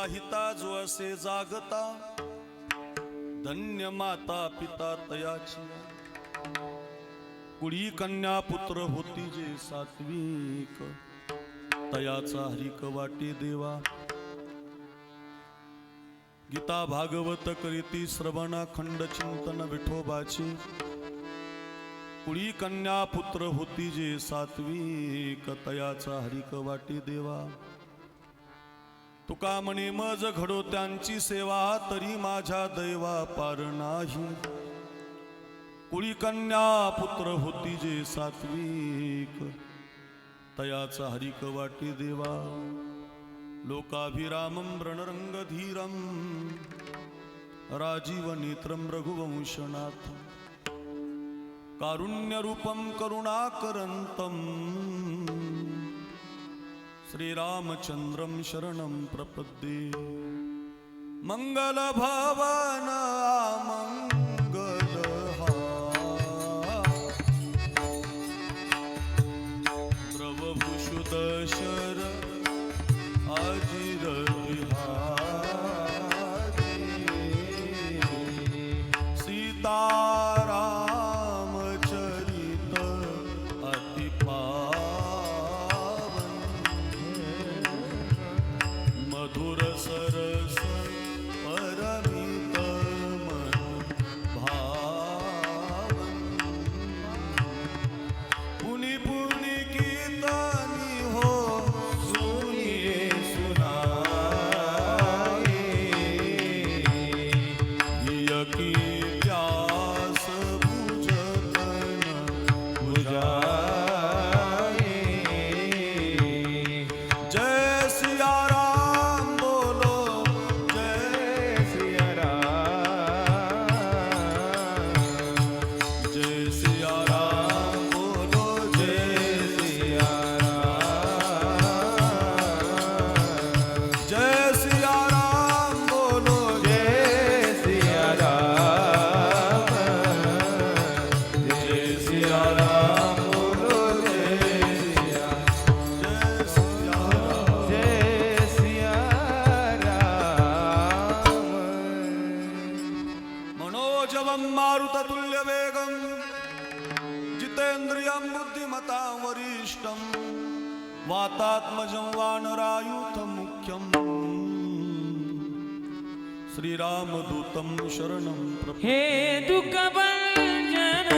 हिता जो असे जागता धन्य माता पिता तयाची कुडी कन्या पुत्र होती जे सात्विक तयाचा हरिक वाटे देवा गीता भागवत करीती श्रवण खंड चिंतन विठोबाची कुडी कन्या पुत्र होती जे सात्विक तयाचा हरिक वाटे देवा तुका म्हणे मज घडो त्यांची सेवा तरी माझ्या दैवा पार नाही कुळी कन्या पुत्र होती जे सात्विक तयाचा हरिक वाटे देवा लोकाभिरामं रणरंगधीरं राजीव नेत्रं रघुवंशनाथ कारुण्यरूपं करुणाकरंतं श्रीरामचंद्रं शरणं प्रपद्ये मंगल भावन मंगलहा द्रवभूषुत शर अजिर विहारी सीताराम चरित अति मधुर सरस परमित मन भावन पुनि पुनि कीर्तनी हो सुनिए सुनाए यकी प्यास बुझतन बुझाए जय सिया मारुततुल्य वेगं जितेन्द्रियं बुद्धिमतां वरिष्ठं वातात्मजं वानरायुधं मुख्यं श्रीरामदूतं शरणं प्रपद्ये हे दुःखभंजन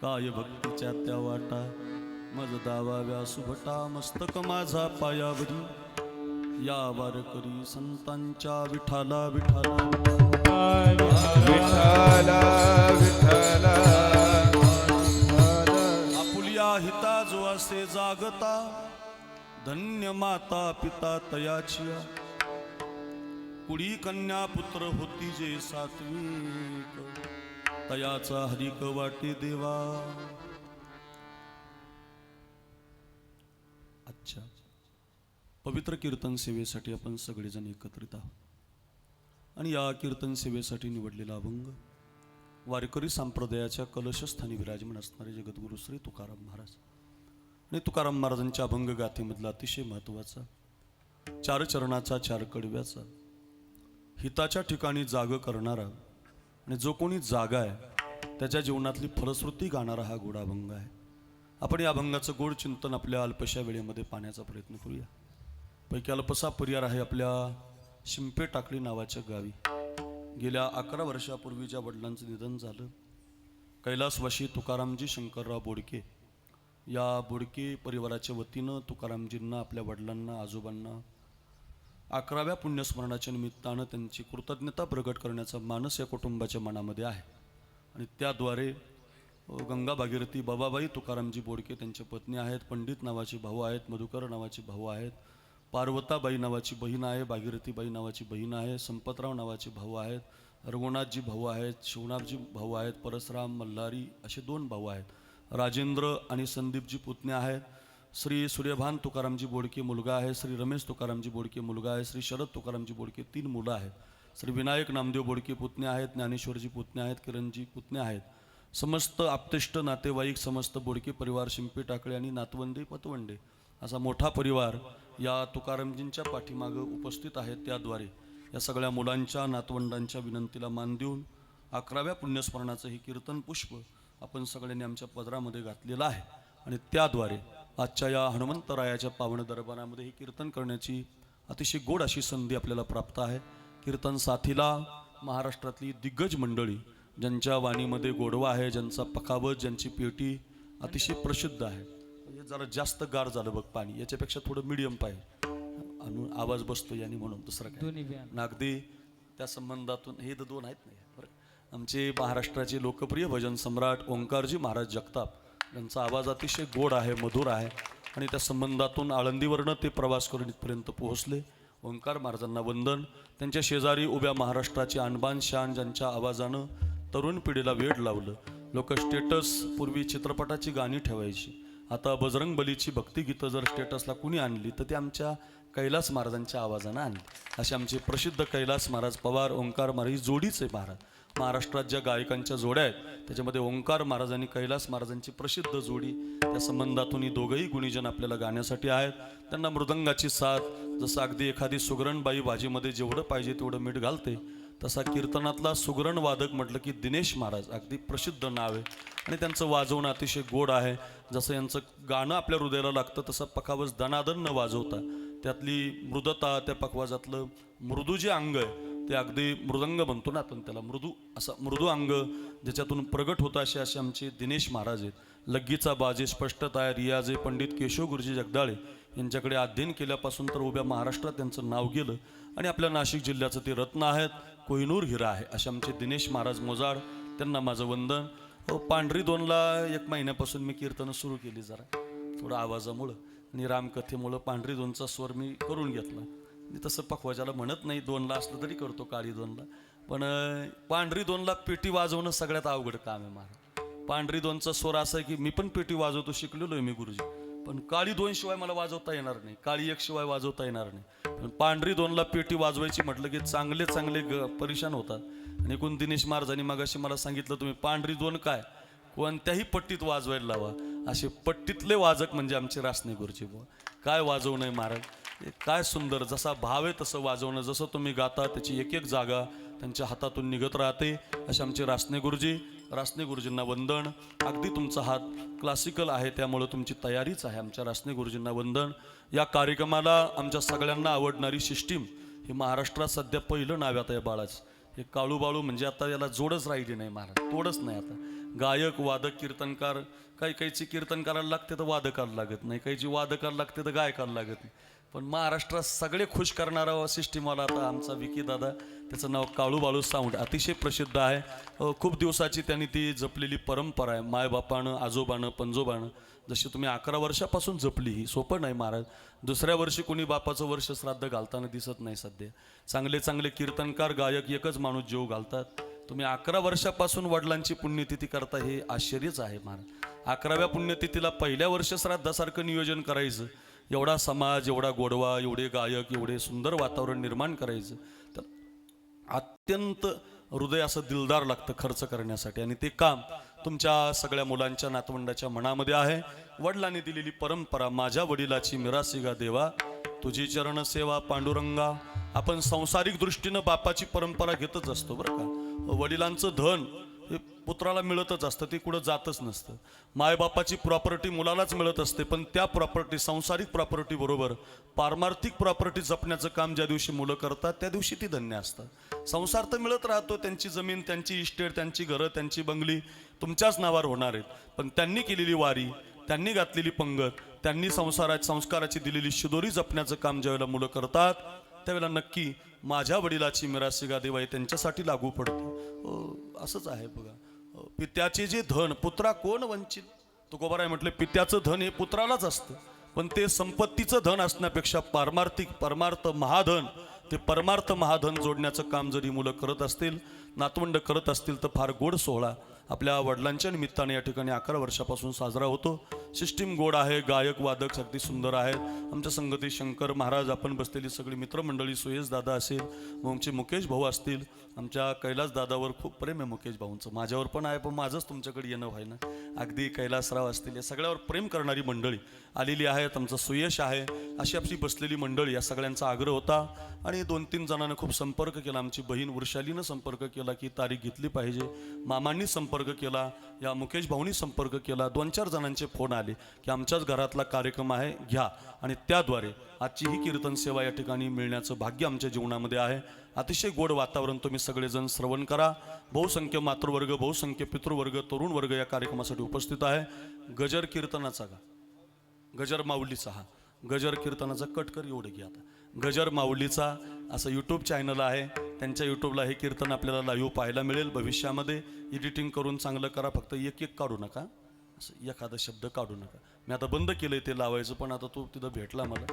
काय भक्तीच्या त्या वाटा मज दावा व्यासुभटा मस्तक माझा पायावरी या वारकरी संतांच्या विठाला विठाला विठाला विठाला आपुल्या हिता जो असे जागता धन्य माता पिता तयाची कुडी कन्या पुत्र होती जे सात्विक तयाचा हरिक वाटे देवा. अच्छा, पवित्र कीर्तन सेवेसाठी आपण सगळेजण एकत्रित आहोत आणि या कीर्तन सेवेसाठी निवडलेला अभंग वारकरी संप्रदायाच्या कलशस्थानी विराजमान असणारे जगद्गुरु श्री तुकाराम महाराज आणि तुकाराम महाराजांच्या अभंग गाथेमधला अतिशय महत्त्वाचा 4 चरणाचा 4 कडव्याचा हिताच्या ठिकाणी जाग करणारा आणि जो कोणी जागा आहे त्याच्या जीवनातली फलश्रुती गाणारा हा गोड अभंग आहे. आपण या अभंगाचं गोड चिंतन आपल्या अल्पशा वेळेमध्ये पाहण्याचा प्रयत्न करूया. पैकी अल्पसा परिवार आहे आपल्या शिंपे टाकळी नावाच्या गावी. गेल्या 11 वर्षापूर्वी ज्या वडिलांचं निधन झालं, कैलासवासी तुकारामजी शंकरराव बोडके या बोडके परिवाराच्या वतीनं तुकारामजींना, आपल्या वडिलांना, आजोबांना 11व्या पुण्यस्मरणाच्या निमित्तानं त्यांची कृतज्ञता प्रकट करण्याचा मानस या कुटुंबाच्या मनामध्ये आहे. आणि त्याद्वारे गंगा भागीरथी बाबाबाई तुकारामजी बोडके त्यांच्या पत्नी आहेत, पंडित नावाचे भाऊ आहेत, मधुकर नावाचे भाऊ आहेत, पार्वताबाई नावाची बहीण आहे, भागीरथीबाई नावाची बहीण आहे, संपतराव नावाचे भाऊ आहेत, रघुनाथजी भाऊ आहेत, शिवनाथजी भाऊ आहेत, परसराम, मल्हारी असे 2 भाऊ आहेत, राजेंद्र आणि संदीपजी पुतण्या आहेत, श्री सूर्यभान तुकारामजी बोडके मुलगा आहे, श्री रमेश तुकारामजी बोडके मुलगा आहे, श्री शरद तुकारामजी बोडके 3 मुलं आहेत, श्री विनायक नामदेव बोडके पुतण्या आहेत, ज्ञानेश्वरजी पुतण्या आहेत, किरणजी पुतण्या आहेत. समस्त आप्तेष्ट नातेवाईक, समस्त बोडके परिवार, शिंपे टाकळे आणि नातवंडे पतवंडे असा मोठा परिवार या तुकारामजींच्या पाठीमागं उपस्थित आहेत. त्याद्वारे या सगळ्या मुलांच्या, नातवंडांच्या विनंतीला मान देऊन 11व्या पुण्यस्मरणाचं हे कीर्तन पुष्प आपण सगळ्यांनी आमच्या पदरामध्ये घातलेलं आहे. आणि त्याद्वारे आजच्या या हनुमंतरायाच्या पावन दरबारामध्ये हे कीर्तन करण्याची अतिशय गोड अशी संधी आपल्याला प्राप्त आहे. कीर्तन साथीला महाराष्ट्रातली दिग्गज मंडळी, ज्यांच्या वाणीमध्ये गोडवा आहे, ज्यांचा पखावत, ज्यांची पेटी अतिशय प्रसिद्ध आहे. हे जरा जास्त गार झालं बघ पाणी, याच्यापेक्षा थोडं मिडियम पाहिजे आणि आवाज बसतो याने, म्हणून दुसरं काय नागदी त्या संबंधातून हे 2 आहेत नाही बरं. आमचे महाराष्ट्राचे लोकप्रिय भजन सम्राट ओंकारजी महाराज जगताप यांचा आवाज अतिशय गोड आहे, मधुर आहे आणि त्या संबंधातून आळंदीवरनं ते प्रवास करून इथपर्यंत पोहोचले. ओंकार महाराजांना वंदन. त्यांच्या शेजारी उभ्या महाराष्ट्राचे आणबान शान, ज्यांच्या आवाजानं तरुण पिढीला वेड लावलं. लोक स्टेटस पूर्वी चित्रपटाची गाणी ठेवायची, आता बजरंग बलीची भक्तिगीतं जर स्टेटसला कुणी आणली तर ते आमच्या कैलास महाराजांच्या आवाजानं आणली. असे आमचे प्रसिद्ध कैलास महाराज पवार, ओंकार महाराज ही जोडीच आहे महाराज. महाराष्ट्रात ज्या गायकांच्या जोड्या आहेत त्याच्यामध्ये ओंकार महाराज आणि कैलास महाराजांची प्रसिद्ध जोडी. त्या संबंधातून ही दोघंही गुणीजन आपल्याला गाण्यासाठी आहेत. त्यांना मृदंगाची साथ, जसं अगदी एखादी सुगरणबाई भाजीमध्ये जेवढं पाहिजे तेवढं मीठ घालते, तसा कीर्तनातला सुगरण वादक म्हटलं की दिनेश महाराज अगदी प्रसिद्ध नाव आहे आणि त्यांचं वाजवणं अतिशय गोड आहे. जसं यांचं गाणं आपल्या हृदयाला लागतं तसं पखावज दणादन न वाजवता त्यातली मृदता, त्या पखवाजातलं मृदू जे अंग आहे ते अगदी मृदंग म्हणतो ना आपण त्याला, मृदू अंग ज्याच्यातून प्रगट होतं असे आमचे दिनेश महाराज आहेत. लग्गीचा बाजे, स्पष्टता आहे, रियाजे पंडित केशव गुरुजी जगदाळे यांच्याकडे अध्ययन केल्यापासून तर उभ्या महाराष्ट्रात त्यांचं नाव गेलं आणि आपल्या नाशिक जिल्ह्याचं ते रत्न आहेत, कोहिनूर हिरा आहे असे आमचे दिनेश महाराज मोजाड. त्यांना माझं वंदन. पांढरी 2ला 1 महिन्यापासून मी कीर्तनं सुरू केली, जरा थोडं आवाजामुळं आणि रामकथेमुळं पांढरी 2चा स्वर मी करून घेतला. मी तसं पखवाजाला म्हणत नाही, 2ला असलं तरी करतो, काळी 2ला. पण पांढरी 2ला पेटी वाजवणं सगळ्यात अवघड काम आहे महाराज. पांढरी 2चा स्वर असा आहे की मी पण पेटी वाजवतो, शिकलेलो आहे मी गुरुजी, पण काळी 2 शिवाय मला वाजवता येणार नाही, काळी 1 शिवाय वाजवता येणार नाही. पण पांढरी 2ला पेटी वाजवायची म्हटलं की चांगले परेशान होतात. आणि एकूण दिनेश महाराजांनी मगाशी मला सांगितलं, तुम्ही पांढरी 2 काय कोणत्याही पट्टीत वाजवायला लावा. असे पट्टीतले वाजक म्हणजे आमचे रासने गुरुजी. बुवा काय वाजवणं आहे महाराज, काय सुंदर, जसा भाव आहे तसं वाजवणं, जसं तुम्ही गाता त्याची एक जागा त्यांच्या हातातून निघत राहते. असे आमचे रासने गुरुजी. रासने गुरुजींना वंदन. अगदी तुमचा हात क्लासिकल आहे त्यामुळं तुमची तयारीच आहे. आमच्या रासने गुरुजींना वंदन. या कार्यक्रमाला आमच्या सगळ्यांना आवडणारी सिस्टीम, हे महाराष्ट्रात सध्या पहिलं नाव आता या बाळाचं. हे काळूबाळू म्हणजे आता याला जोडच राहिली नाही महाराज, तोडच नाही. आता गायक, वादक, कीर्तनकार, काहीची कीर्तनकाराला लागते तर वादकाला लागत नाही, काहीची वादकाला लागते तर गायकाला लागत नाही. पण महाराष्ट्रात सगळे खुश करणारा सिस्टीमवाला आता आमचा विकी दादा, त्याचं नाव काळूबाळू साऊंड, अतिशय प्रसिद्ध आहे. खूप दिवसाची त्यांनी ती जपलेली परंपरा आहे. मायबापानं, आजोबानं, पंजोबानं जशी तुम्ही 11 वर्षापासून जपली, ही सोपं नाही महाराज. दुसऱ्या वर्षी कोणी बापाचं वर्ष श्राद्ध घालताना दिसत नाही सध्या. चांगले कीर्तनकार, गायक एकच माणूस जेव घालतात. तुम्ही 11 वर्षापासून वडिलांची पुण्यतिथी करता हे आश्चर्यच आहे महाराज. 11व्या पुण्यतिथीला पहिल्या वर्ष श्राद्धासारखं नियोजन करायचं, एवढा समाज, एवढा गोडवा, एवढे गायक, एवढे सुंदर वातावरण निर्माण करायचं, तर अत्यंत हृदय असं दिलदार लागतं खर्च करण्यासाठी. आणि ते काम तुमच्या सगळ्या मुलांच्या नातवंडाच्या मनामध्ये आहे. वडिलांनी दिलेली परंपरा, माझ्या वडिलाची मिरासिगा देवा, तुझी चरण सेवा पांडुरंगा. आपण सांसारिक दृष्टीनं बापाची परंपरा घेतच असतो बरं का. वडिलांचं धन हे पुत्राला मिळतच असतं, ते कुठं जातच नसतं. मायबापाची प्रॉपर्टी मुलालाच मिळत असते, पण त्या प्रॉपर्टी, सांसारिक प्रॉपर्टी बरोबर पारमार्थिक प्रॉपर्टी जपण्याचं काम ज्या दिवशी मुलं करतात त्या दिवशी ती धन्य असतात. संसार तर मिळत राहतो, त्यांची जमीन, त्यांची इस्टेट, त्यांची घरं, त्यांची बंगली तुमच्याच नावावर होणार आहेत, पण त्यांनी केलेली वारी, त्यांनी घातलेली पंगत, त्यांनी संस्काराची दिलेली शिदोरी जपण्याचं काम ज्यावेळेला मुलं करतात त्यावेळेला नक्की माझ्या वडिलाची मिरासिगा देवा हे त्यांच्यासाठी लागू पडतं. असंच आहे बघा. पित्याचे जे धन, पुत्रा कोण वंचित, तुकोबाराय म्हटले पित्याचं धन हे पुत्रालाच असतं, पण ते संपत्तीचं धन असण्यापेक्षा परमार्थ महाधन, ते परमार्थ महाधन जोडण्याचं काम जरी मुलं करत असतील, नातवंड करत असतील, तर फार गोड सोहळा आपल्या वडिलांच्या निमित्ताने या ठिकाणी 11 वर्षापासून साजरा होतो. सिस्टीम गोड आहे, गायक वादक अगदी सुंदर आहेत. आमच्या संगती शंकर महाराज, आपण बसलेली सगळी मित्रमंडळी, सुयश दादा असेल, मग आमचे मुकेश भाऊ असतील. आमच्या कैलास दादावर खूप प्रेम आहे मुकेश भाऊंचं, माझ्यावर पण आहे, पण माझंच तुमच्याकडे येणं व्हाय ना. अगदी कैलासराव असतील, या सगळ्यावर प्रेम करणारी मंडळी आलेली आहेत. आमचं सुयश आहे, अशी आपली बसलेली मंडळी, या सगळ्यांचा आग्रह होता. आणि 2-3 जणांना खूप संपर्क केला. आमची बहीण वृषालीनं संपर्क केला की तारीख घेतली पाहिजे, मामांनी संपर्क केला, या मुकेश भाऊंनी संपर्क केला. 2-4 जणांचे फोन आले की आमच्याच घरातला कार्यक्रम आहे, घ्या. आणि त्याद्वारे आजची ही कीर्तन सेवा या ठिकाणी मिळण्याचं भाग्य आमच्या जीवनामध्ये आहे. अतिशय गोड वातावरण, तुम्ही सगळेजण श्रवण करा. बहुसंख्य मातृवर्ग, बहुसंख्य पितृवर्ग, तरुण वर्ग या कार्यक्रमासाठी उपस्थित आहे. गजर कीर्तनाचा का, गजर माऊलीचा, हा गजर कीर्तनाचा कटकर एवढं घ्या. आता गजर माऊलीचा असं यूट्यूब चॅनल आहे, त्यांच्या यूट्यूबला हे कीर्तन आपल्याला लाईव्ह पाहायला मिळेल. भविष्यामध्ये एडिटिंग करून चांगलं करा, फक्त एक काढू नका, असं एखादा शब्द काढू नका. मी आता बंद केलंय ते लावायचं, पण आता तो तिथं भेटला मला,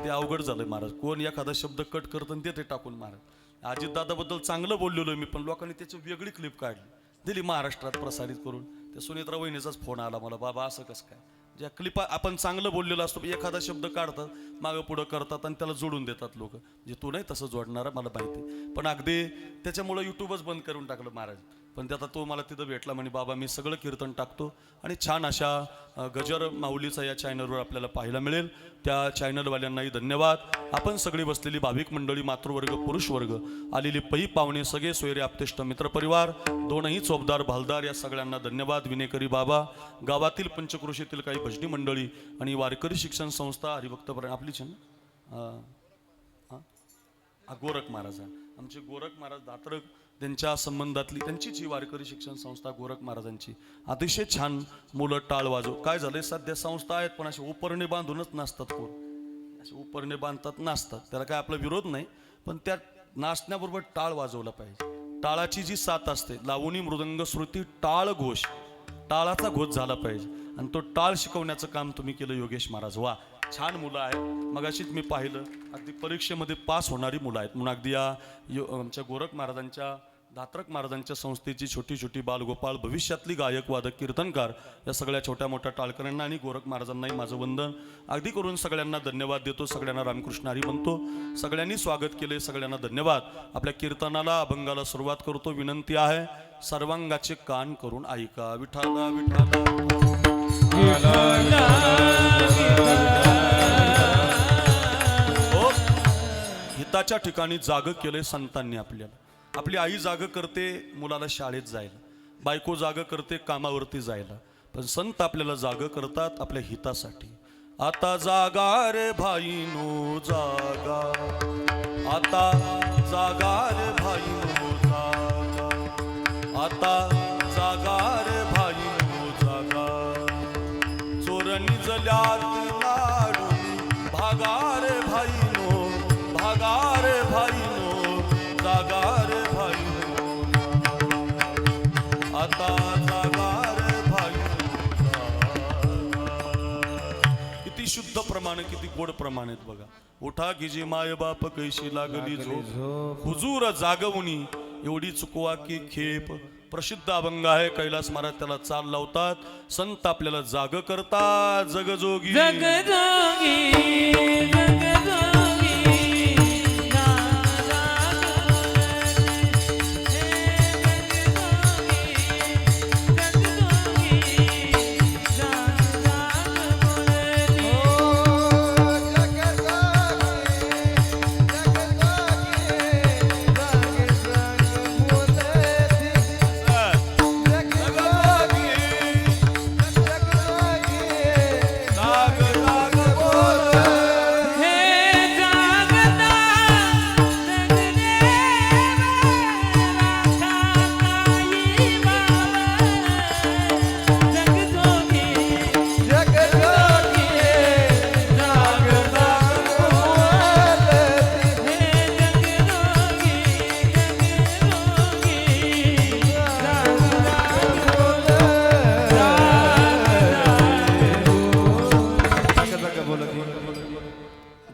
ते अवघड झालंय महाराज. कोण एखादा शब्द कट करतं आणि ते टाकून महाराज. अजितदादाबद्दल चांगलं बोललेलो मी, पण लोकांनी त्याची वेगळी क्लिप काढली, दिली महाराष्ट्रात प्रसारित करून. त्या सुनेत्रा वहिनीचाच फोन आला मला, बाबा असं कसं काय. ज्या क्लिपा आपण चांगलं बोललेलो असतो, एखादा शब्द काढतात, मागं पुढं करतात आणि त्याला जोडून देतात लोक. म्हणजे तू नाही तसं जोडणारा, मला माहिती, पण अगदी त्याच्यामुळं यूट्यूबच बंद करून टाकलं महाराज. पण त्यात तो मला तिथं भेटला, म्हणे बाबा मी सगळं कीर्तन टाकतो. आणि छान अशा गजर माऊलीचा या चॅनलवर आपल्याला पाहायला मिळेल. त्या चॅनलवाल्यांनाही धन्यवाद. आपण सगळी बसलेली भाविक मंडळी, मातृवर्ग, पुरुष वर्ग, आलेली पै पाहुणे, सगळे सोयरे, आपतेष्ट, मित्रपरिवार, दोनही चोपदार, भालदार, या सगळ्यांना धन्यवाद. विनेकरी बाबा, गावातील पंचक्रोशीतील काही भजनी मंडळी आणि वारकरी शिक्षण संस्था, हरिभक्त आपलीच ना, गोरख महाराज, आमचे गोरख महाराज दात्रक, त्यांच्या संबंधातली त्यांचीच ही वारकरी शिक्षण संस्था गोरख महाराजांची. अतिशय छान मुलं टाळ वाजव. काय झालंय, सध्या संस्था आहेत पण असे उपरणे बांधूनच नाचतात. कोण असे उपरणे बांधतात, नाचतात, त्याला काय आपला विरोध नाही, पण त्या नाचण्याबरोबर टाळ वाजवला पाहिजे. टाळाची जी साथ असते, लावणी, मृदंग, श्रुती, टाळ घोष, टाळाचा घोष झाला पाहिजे. आणि तो टाळ शिकवण्याचं काम तुम्ही केलं योगेश महाराज. वा, छान मुलं आहेत. मगाशीच मी पाहिलं, अगदी परीक्षेमध्ये पास होणारी मुलं आहेत म्हणून. अगदी या आमच्या गोरख महाराजांच्या, दात्रक महाराजांच्या संस्थेची छोटी छोटी बालगोपाळ, भविष्यातली गायक वादक कीर्तनकार, या सगळ्या छोट्या मोठ्या टाळकऱ्यांना आणि गोरख महाराजांनाही माझं वंदन अगदी करून सगळ्यांना धन्यवाद देतो. सगळ्यांना रामकृष्ण हरी म्हणतो. सगळ्यांनी स्वागत केले, सगळ्यांना धन्यवाद. आपल्या कीर्तनाला, अभंगाला सुरुवात करतो. विनंती आहे, सर्वांगाचे कान करून ऐका. विठाला विठाला हिताच्या ठिकाणी जाग केले संतांनी आपल्याला. आपली आई जाग करते मुलाला शाळेत जायला, बायको जाग करते कामावरती जायला, पण संत आपल्याला जाग करतात आपल्या हितासाठी. आता जागा रे भाईनो जागा, आता जागा रे भाईनो जागा, आता जागा रे भाईनो जागा. चोरणी जल्यात लाडून भागा रे भाईनो, भागा रे भाईनो, जागा रे भाईनो, आता जागा रे भाईनो. किती शुद्ध प्रमाण, किती गोड प्रमाण आहेत बघा. उठा गिजी माय बाप कैशी लागली झोप, हुजूर जागवणी एवढी चुकवा की खेप प्रसिद्ध अभंग आहे. कैलास महाराज त्याला चाल लावतात. संत आपल्याला जाग करतात. जगजोगी जगजोगी जगजोगी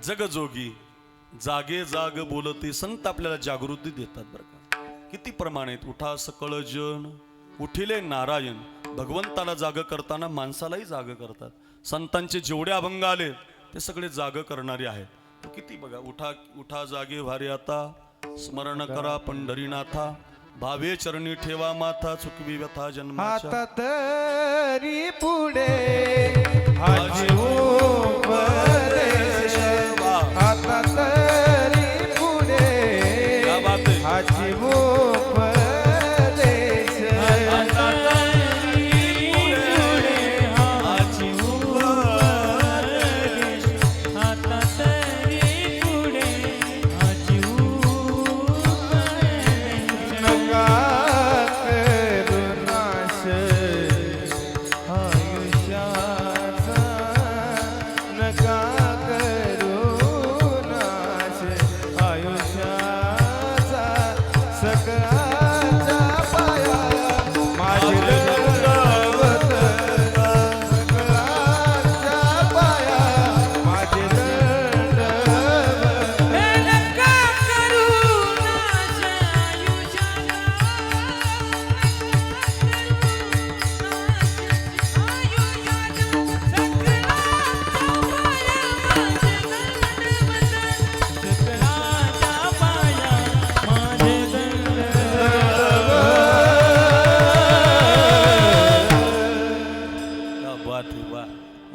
जगजोगी जागे जाग बोलते. संत आपल्याला जागृती देतात बरं का. किती प्रमाणित. उठा सकळ जन उठिले नारायण. भगवंताला जाग करताना माणसालाही जाग करतात. संतांचे जेवढे अभंग आले ते सगळे जाग करणारे आहेत. किती बघा. उठा उठा जागे भारी आता स्मरण करा पंढरीनाथा. भावे चरणी ठेवा माथा चुकवी व्यथा जन्माच्या. आता तरी पुढे हाजी उपदेश. आता तरी पुढे क्या बात है. हाजी उपदेश.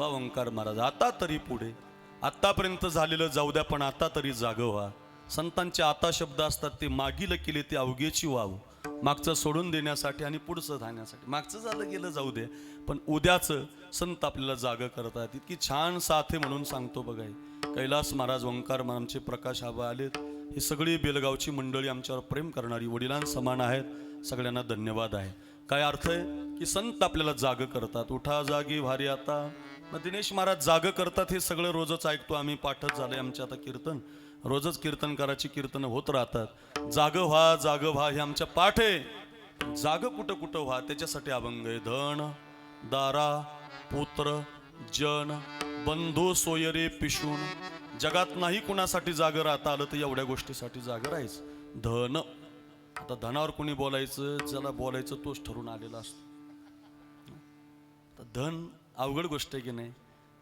ओंकार महाराज. आता तरी पुढे. आतापर्यंत झालेलं जाऊ द्या पण आता तरी जाग व्हा. संतांचे आता शब्द असतात ते मागील केले ते अवघेची वाव. मागचं सोडून देण्यासाठी आणि पुढचं धाण्यासाठी. मागचं झालं गेलं जाऊ दे पण उद्याचं संत आपल्याला जाग करतात. इतकी छान साथे म्हणून सांगतो बघा. कैलास महाराज ओंकार महाराजचे प्रकाश आबा आलेत. ही सगळी बेलगावची मंडळी आमच्यावर प्रेम करणारी वडिलांसमान आहेत. सगळ्यांना धन्यवाद आहे. काय अर्थ आहे की संत आपल्याला जाग करतात. उठा जागी भारी आता. मग दिनेश महाराज जाग करतात हे सगळं रोजच ऐकतो आम्ही. पाठच झालंय आमचे आता कीर्तन. रोजच कीर्तनकाराची कीर्तन होत राहतात. जाग व्हा हे आमच्या पाठ आहे. जाग कुठं कुठं व्हा त्याच्यासाठी अभंग आहे. धन दारा पुत्र जन बंधू सोयरे पिशून. जगात नाही कुणासाठी जाग राहता आलं तर एवढ्या गोष्टीसाठी जाग राहायचं. धन. आता धनावर कोणी बोलायचं ज्याला बोलायचं तोच ठरून आलेला असतो. धन अवघड गोष्ट आहे की नाही.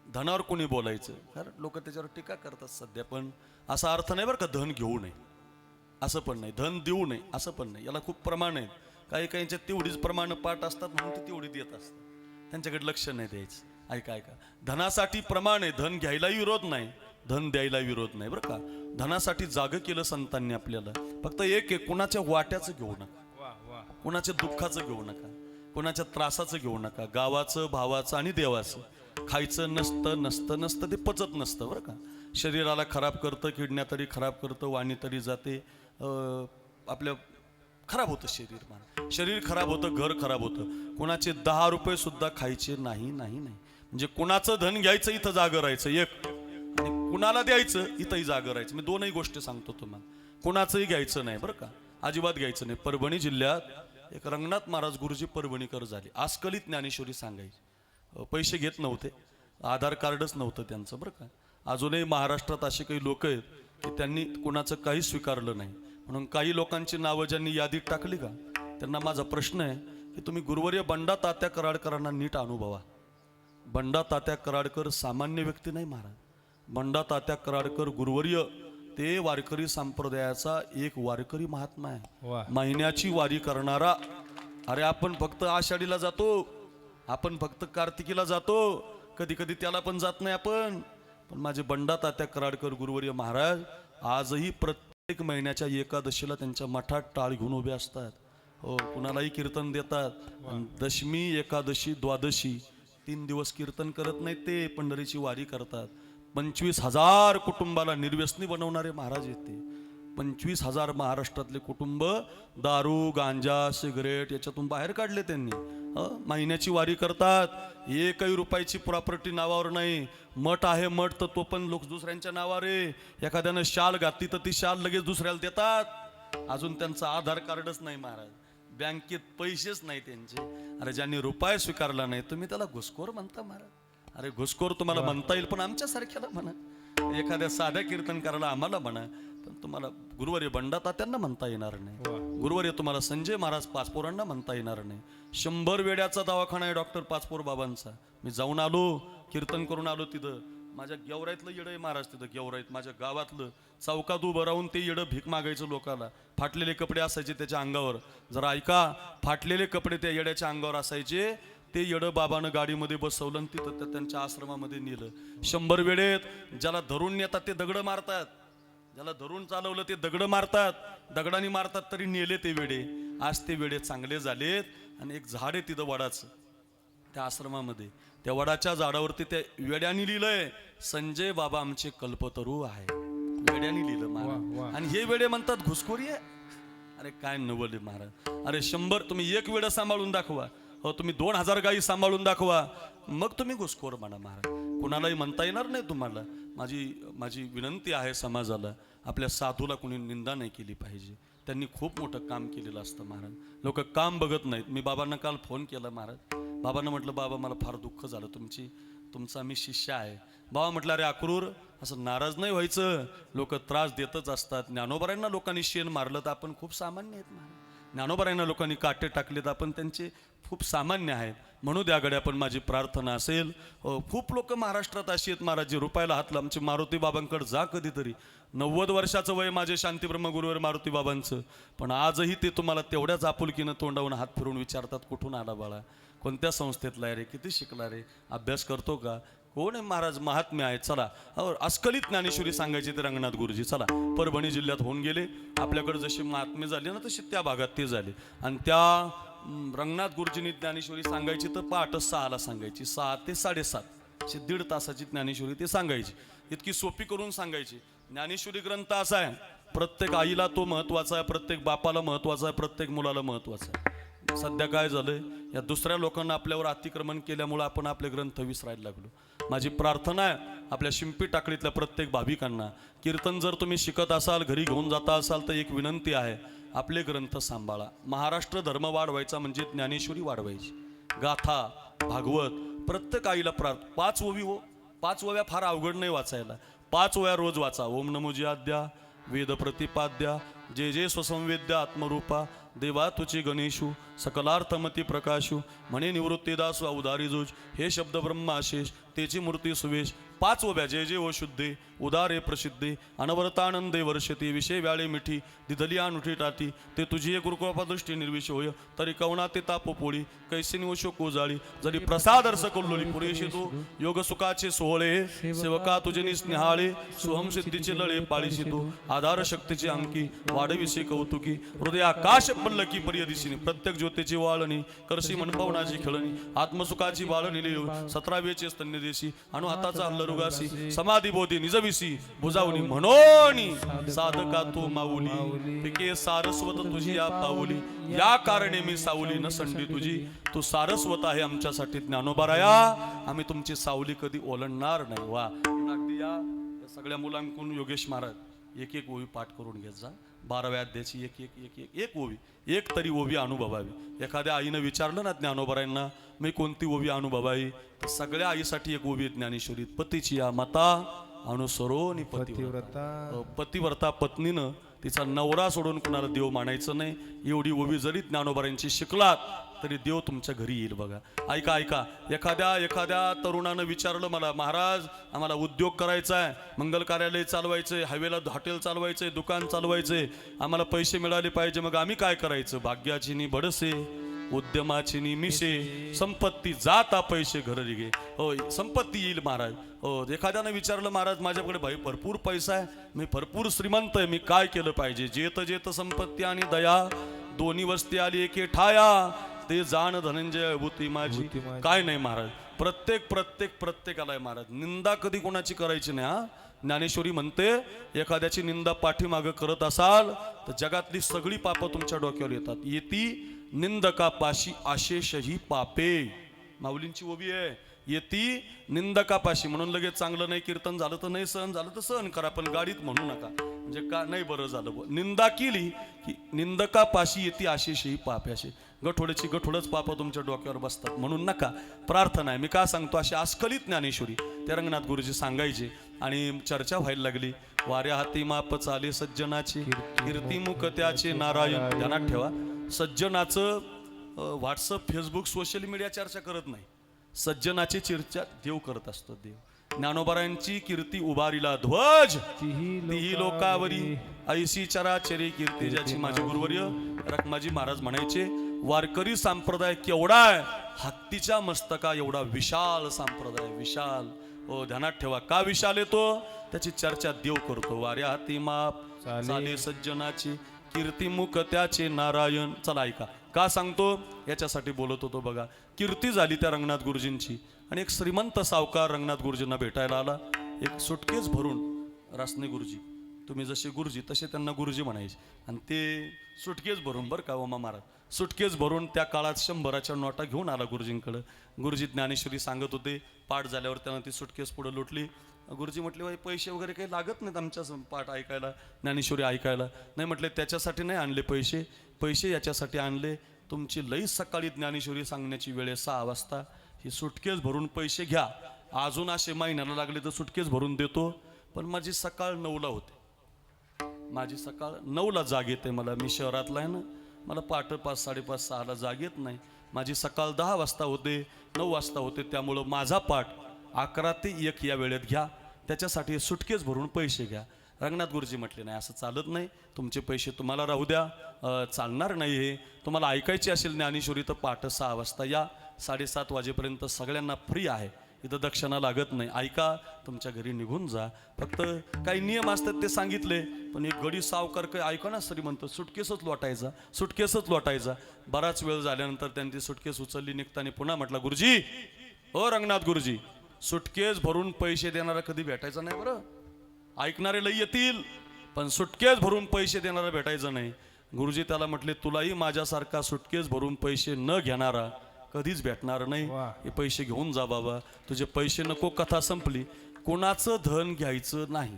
धनावर कोणी बोलायचं कारण लोक त्याच्यावर टीका करतात सध्या. पण असा अर्थ नाही बरं का धन घेऊ नये असं पण नाही. धन देऊ नये असं पण नाही. याला खूप प्रमाण आहे. काही काहींच्या तेवढीच प्रमाण पाठ असतात म्हणून ते तेवढी देत असतात. त्यांच्याकडे लक्ष नाही द्यायचं. ऐका धनासाठी प्रमाण आहे. धन घ्यायलाही विरोध नाही धन द्यायला विरोध नाही बरं का. धनासाठी जाग केलं संतांनी आपल्याला. फक्त एक आहे कुणाच्या वाट्याचं घेऊ नका. कुणाच्या दुःखाचं घेऊ नका. कोणाच्या त्रासाचं घेऊ नका. गावाचं भावाचं आणि देवाचं. खायचं नसतं ते पचत नसतं बरं का. शरीराला खराब करतं. किडण्या तरी खराब करतं. वाणी तरी जाते. आपल्या खराब होतं शरीर. शरीर खराब होतं. घर खराब होतं. कोणाचे 10 रुपये सुद्धा खायचे नाही. म्हणजे कुणाचं धन घ्यायचं इथं जागं राहायचं एक. आणि कुणाला द्यायचं इथंही जागं राहायचं. मी दोनही गोष्टी सांगतो तुम्हाला. कुणाचंही घ्यायचं नाही बरं का. अजिबात घ्यायचं नाही. परभणी जिल्ह्यात एक रंगनाथ महाराज गुरुजी परभणीकर झाले. आस्कलित ज्ञानेश्वरी सांगायची. पैसे घेत नव्हते. आधार कार्डच नव्हतं त्यांचं बरं का. अजूनही महाराष्ट्रात असे काही लोक आहेत की त्यांनी कुणाचं काही स्वीकारलं नाही. म्हणून काही लोकांची नावं ज्यांनी यादीत टाकली का त्यांना माझा प्रश्न आहे की तुम्ही गुरुवर्य बंडा तात्या कराडकरांना नीट अनुभवा. बंडा तात्या कराडकर सामान्य व्यक्ती नाही महाराज. बंडा तात्या कराडकर गुरुवर्य ते वारकरी संप्रदायाचा एक वारकरी महात्मा वा. आहे. महिन्याची वारी करणारा. अरे आपण फक्त आषाढीला जातो, आपण फक्त कार्तिकीला जातो, कधी कधी त्याला पण जात नाही आपण. पण माझे बंडा तात्या कराडकर गुरुवर्य महाराज आजही प्रत्येक महिन्याच्या एकादशीला त्यांच्या मठात टाळ घेऊन उभे असतात. हो, कुणालाही कीर्तन देतात. दशमी, एकादशी, द्वादशी 3 दिवस कीर्तन करत नाहीत, ते पंढरीची वारी करतात. 25,000 कुटुंबाला निर्व्यसनी बनवणारे महाराज येते. 25,000 महाराष्ट्रातले कुटुंब दारू, गांजा, सिगरेट याच्यातून बाहेर काढले त्यांनी. महिन्याची वारी करतात. एकही रुपयाची प्रॉपर्टी नावावर नाही. मठ आहे, मठ तर तो पण लोक दुसऱ्यांच्या नावावर आहे. एखाद्यानं शाल घातली तर ती शाल लगेच दुसऱ्याला देतात. अजून त्यांचं आधार कार्डच नाही महाराज, बँकेत पैसेच नाही त्यांचे. अरे ज्यांनी रुपये स्वीकारला नाही तुम्ही त्याला घुसखोर म्हणता महाराज. अरे घुसखोर तुम्हाला म्हणता येईल पण आमच्यासारख्याला म्हणा, एखाद्या साध्या कीर्तनकाराला आम्हाला म्हणा, पण तुम्हाला गुरुवर्य बंडा तात्यांना म्हणता येणार नाही. गुरुवर्य तुम्हाला संजय महाराज पाचपोरांना म्हणता येणार नाही. 100 वेड्याचा दवाखाना आहे डॉक्टर पाचपोर बाबांचा. मी जाऊन आलो, कीर्तन करून आलो. तिथं माझ्या गेवराईतलं येडं आहे महाराज. तिथं गेवराईत माझ्या गावातलं चौकात उभं राहून ते येडं भीक मागायचं लोकाला. फाटलेले कपडे असायचे त्याच्या अंगावर. जरा ऐका, फाटलेले कपडे त्या येड्याच्या अंगावर असायचे. ते येडं बाबानं गाडीमध्ये बसवलं आणि तिथं त्यांच्या आश्रमामध्ये नेलं. 100 वेळेत ज्याला धरून नेतात ते दगड मारतात, ज्याला धरून चालवलं ते दगड मारतात, दगडाने मारतात तरी नेले ते वेडे. आज ते वेडे चांगले झालेत. आणि एक झाड आहे तिथं वडाचं त्या आश्रमामध्ये. त्या वडाच्या झाडावरती त्या वेड्याने लिहिलंय संजय बाबा आमचे कल्पतरू आहे. वेड्याने लिहिलं महाराज. आणि हे वेडे म्हणतात घुसखोरी आहे. अरे काय नवले महाराज. अरे 100 तुम्ही एक वेडं सांभाळून दाखवा, हो तुम्ही 2000 गायी सांभाळून दाखवा, मग तुम्ही घुसखोर म्हणा महाराज. कुणालाही म्हणता येणार नाही तुम्हाला. माझी विनंती आहे समाजाला, आपल्या साधूला कुणी निंदा नाही केली पाहिजे. त्यांनी खूप मोठं काम केलेलं असतं महाराज. लोक काम बघत नाहीत. मी बाबांना काल फोन केला महाराज. बाबांना म्हटलं बाबा मला फार दुःख झालं, तुमचा मी शिष्य आहे. बाबा म्हटलं अरे अक्रूर असं नाराज नाही व्हायचं, लोक त्रास देतच असतात. ज्ञानोबारांना लोकांनी शेण मारलं तर आपण खूप सामान्य आहेत महाराज. ज्ञानोबारांना लोकांनी काटे टाकले तर आपण त्यांचे खूप सामान्य आहेत. म्हणू द्या गड्या. पण माझी प्रार्थना असेल, खूप लोक महाराष्ट्रात अशी आहेत महाराज जे रुपयाला हातलं. आमचे मारुती बाबांकडे जा कधीतरी. 90 वर्षाचं वय माझे शांतीब्रह्म गुरुवर मारुती बाबांचं, पण आजही ते तुम्हाला तेवढ्याच आपुलकीनं तोंडावून हात फिरून विचारतात कुठून आला बाळा, कोणत्या संस्थेतला आहे रे, किती शिकला रे, अभ्यास करतो का, कोण आहे महाराज, महात्म्य आहेत. चला अस्खलित ज्ञानेश्वरी सांगायची ते रंगनाथ गुरुजी. चला परभणी जिल्ह्यात होऊन गेले. आपल्याकडे जसे महात्मे झाले ना तसे त्या भागात ते झाले. आणि त्या रंगनाथ गुरुजींनी ज्ञानेश्वरी सांगायची तर पहाटे 6ला सांगायची. 6 ते 7:30 अशी 1.5 तासाची ज्ञानेश्वरी ते सांगायची. इतकी सोपी करून सांगायची. ज्ञानेश्वरी ग्रंथ असा आहे, प्रत्येक आईला तो महत्वाचा आहे, प्रत्येक बापाला महत्वाचा आहे, प्रत्येक मुलाला महत्वाचा आहे. सध्या काय झालंय, या दुसऱ्या लोकांना आपल्यावर अतिक्रमण केल्यामुळे आपण आपले ग्रंथ विसरायला लागलो. माझी प्रार्थना आहे आपल्या शिंपी टाकडीतल्या प्रत्येक भाविकांना, कीर्तन जर तुम्ही शिकत असाल, घरी घेऊन जाता असाल तर एक विनंती आहे, आपले ग्रंथ सांभाळा. महाराष्ट्र धर्म वाढवायचा म्हणजे ज्ञानेश्वरी वाढवायची. गाथा, भागवत प्रत्येक आईला 5 ओवी हो. 5 ओव्या फार अवघड नाही वाचायला. 5 ओव्या रोज वाचा. ओम नमो जियाद्या वेद प्रतिपाद्या जे जे स्वसंवेद्या आत्मरूपा देवा तुची गणेशू सकलार्थमती प्रकाशू म्हणे निवृत्तीदास उदारी जोज हे शब्द ब्रह्माशेष तेची मूर्ती सुवेश. 5 ओव्या जे जे ओ शुद्धे उदारे प्रसिद्धे अनवरतानंदे वर्षती विषय व्याळे मिठी दिधली अनुठी टाटी ते तुझी गुरुकृपादृष्टी निर्विष होय तरी कवना ते तापोपोळी कैसे निवशो कोजाळी जरी प्रसादर्श कोल्लोली पुरेशी तू योग सुखाचे सोहळे सेवका तुझे स्नेहाळे सोहम सिद्धीचे लळे पाळीशी तू आधार शक्तीची अंकी वाढविषयी कौतुकी हृदय आकाश पल्लकी पर्यदिशीने प्रत्येक ज्योतीची वाळणी करशी मनपवनाची खेळणी आत्मसुखाची वाळणी लिहू 17वेचे स्तन्यदेशी अनु हाताचा हल्लरुगासी समाधी बोधी निजविसी बुजावणी म्हणून साधका तू माऊली पिके सारस्वत तुझी या पाऊली या कारणे मी सावली न संडी तुझी तू सारस्वत आहे आमच्यासाठी ज्ञानोबाराया आम्ही तुमची सावली कधी ओलांडणार नाही. वा अगदी या सगळ्या मुलांकडून योगेश महाराज एक एक ओवी पाठ करून घेत जा. 12व्या अध्यायाची एक ओवी एक तरी ओवी अनुभवावी. एखाद्या आईनं विचारलं ना ज्ञानोबारायांना मी कोणती ओवी अनुभवावी तर सगळ्या आईसाठी एक ओवी ज्ञानेश्वरी. पतीची या माता अनुसरो नि पतिव्रता. पतिव्रता पत्नीनं तिचा नवरा सोडून कुणाला देव मानायचं नाही. एवढी ओवी जरी ज्ञानोबारांची शिकलात तरी देव तुमच्या घरी येईल बघा. ऐका ऐका, एखाद्या तरुणानं विचारलं मला, महाराज आम्हाला उद्योग करायचा आहे, मंगल कार्यालय चालवायचंय, हायवेला हॉटेल चालवायचंय, दुकान चालवायचंय, आम्हाला पैसे मिळाले पाहिजे, मग आम्ही काय करायचं? भाग्याची नी बडसे, उद्यमाची नी मिशे, संपत्ती जाता पैसे घरी गे. हो, संपत्ती येईल महाराज. हो, एखाद्यानं विचारलं, महाराज माझ्याकडे भाई भरपूर पैसा आहे, मी भरपूर श्रीमंत आहे, मी काय केलं पाहिजे? जेत संपत्ती आणि दया दोन्ही वस्ती आली एके ठाया, ते जाण धनंजय भूती माझी. काय नाही महाराज, प्रत्येकाला आहे महाराज. निंदा कधी कोणाची करायची नाही. हा, ज्ञानेश्वरी म्हणते, एखाद्याची निंदा पाठीमागं करत असाल तर जगातली सगळी पापं तुमच्या डोक्यावर येतात. येती निंदकापाशी आशेषही पापे. माऊलींची ओवी आहे, येती निंदकापाशी. म्हणून लगेच चांगलं नाही कीर्तन झालं तर नाही, सहन झालं तर सहन करा, पण गाडीत म्हणू नका, म्हणजे का नाही बरं झालं. निंदा केली की निंदकापाशी येते आशेषही पापे. असे गठोडच पापं तुमच्या डोक्यावर बसतात, म्हणून नका. प्रार्थना आहे, मी का सांगतो, अशी अस्खलित ज्ञानेश्वरी त्या रंगनाथ गुरुजी सांगायचे. आणि चर्चा व्हायला लागली, वाऱ्या हाती माप चाले सज्जनाचे, कीर्तिमुख त्याचे नारायण. ध्यानात ठेवा, सज्जनाचं व्हॉट्सअप, फेसबुक, सोशल मीडिया चर्चा करत नाही, सज्जनाची चर्चा देव करत असतो. देव ज्ञानोबारांची कीर्ती उभारीला ध्वज, तीही लोकावरी, ऐशी चराचरी कीर्ती ज्याची. माझे गुरुवर्य रखमाजी महाराज म्हणायचे, वारकरी संप्रदाय केवढा आहे? हत्तीच्या मस्तका एवढा विशाल संप्रदाय, विशाल. हो, ध्यानात ठेवा, का विशाल येतो? त्याची चर्चा देव करतो. वाऱ्या हाती माप चाले सज्जनाची, कीर्तिमुख त्याचे नारायण. चला ऐका, का सांगतो? याच्यासाठी बोलत होतो बघा. कीर्ती झाली त्या रंगनाथ गुरुजींची, आणि एक श्रीमंत सावकार रंगनाथ गुरुजींना भेटायला आला. एक सुटकेस भरून, रासने गुरुजी, तुम्ही जसे गुरुजी तसे त्यांना गुरुजी म्हणायचे, आणि ते सुटकेस भरून, बरं का ओमा महाराज, सुटकेस भरून त्या काळात 100च्या नोटा घेऊन आला गुरुजींकडं. गुरुजी ज्ञानेश्वरी सांगत होते, पाठ झाल्यावर त्यांना ती सुटकेस पुढे लुटली. गुरुजी म्हटले, बाई पैसे वगैरे काही लागत नाहीत आमच्या पाठ ऐकायला, ज्ञानेश्वरी ऐकायला. नाही म्हटले, त्याच्यासाठी नाही आणले पैसे याच्यासाठी आणले, तुमची लई सकाळी ज्ञानेश्वरी सांगण्याची वेळ आहे 6 वाजता, ही सुटकेस भरून पैसे घ्या. अजून असे महिन्याला लागले तर सुटकेस भरून देतो, पण माझी सकाळ 9ला होते, माझी सकाळ 9ला जाग येते मला. मी शहरातला आहे ना, मला पहाटे 5, 5:30, 6ला जाग येत नाही. माझी सकाळ 10 वाजता होते, 9 वाजता होते. त्यामुळं माझा पाठ 11 ते 1 या वेळेत घ्या, त्याच्यासाठी सुटकेस भरून पैसे घ्या. रंगनाथ गुरुजी म्हटले, नाही असं चालत नाही, तुमचे पैसे तुम्हाला राहू द्या, चालणार नाही. हे तुम्हाला ऐकायची असेल ज्ञानेश्वरी तर पहाटे 6 वाजता या, 7:30 वाजेपर्यंत सगळ्यांना फ्री आहे, इथं दक्षिणा लागत नाही. ऐका, तुमच्या घरी निघून जा. फक्त काही नियम असतात ते सांगितले, पण एक गडी सावकार काही ऐका ना, श्रीमंत, सुटकेसच लोटायचा. बराच वेळ झाल्यानंतर त्यांनी ती सुटकेस उचलली, निघताना पुन्हा म्हटलं, गुरुजी, ओ रंगनाथ गुरुजी, सुटकेस भरून पैसे देणारा कधी भेटायचा नाही बरं. ऐकणारे लई येतील, पण सुटकेस भरून पैसे देणारा भेटायचा नाही. गुरुजी त्याला म्हटले, तुलाही माझ्यासारखा सुटकेस भरून पैसे न घेणारा कधीच भेटणार नाही. हे पैसे घेऊन जा बाबा, तुझे पैसे नको. कथा संपली. कोणाचं धन घ्यायचं नाही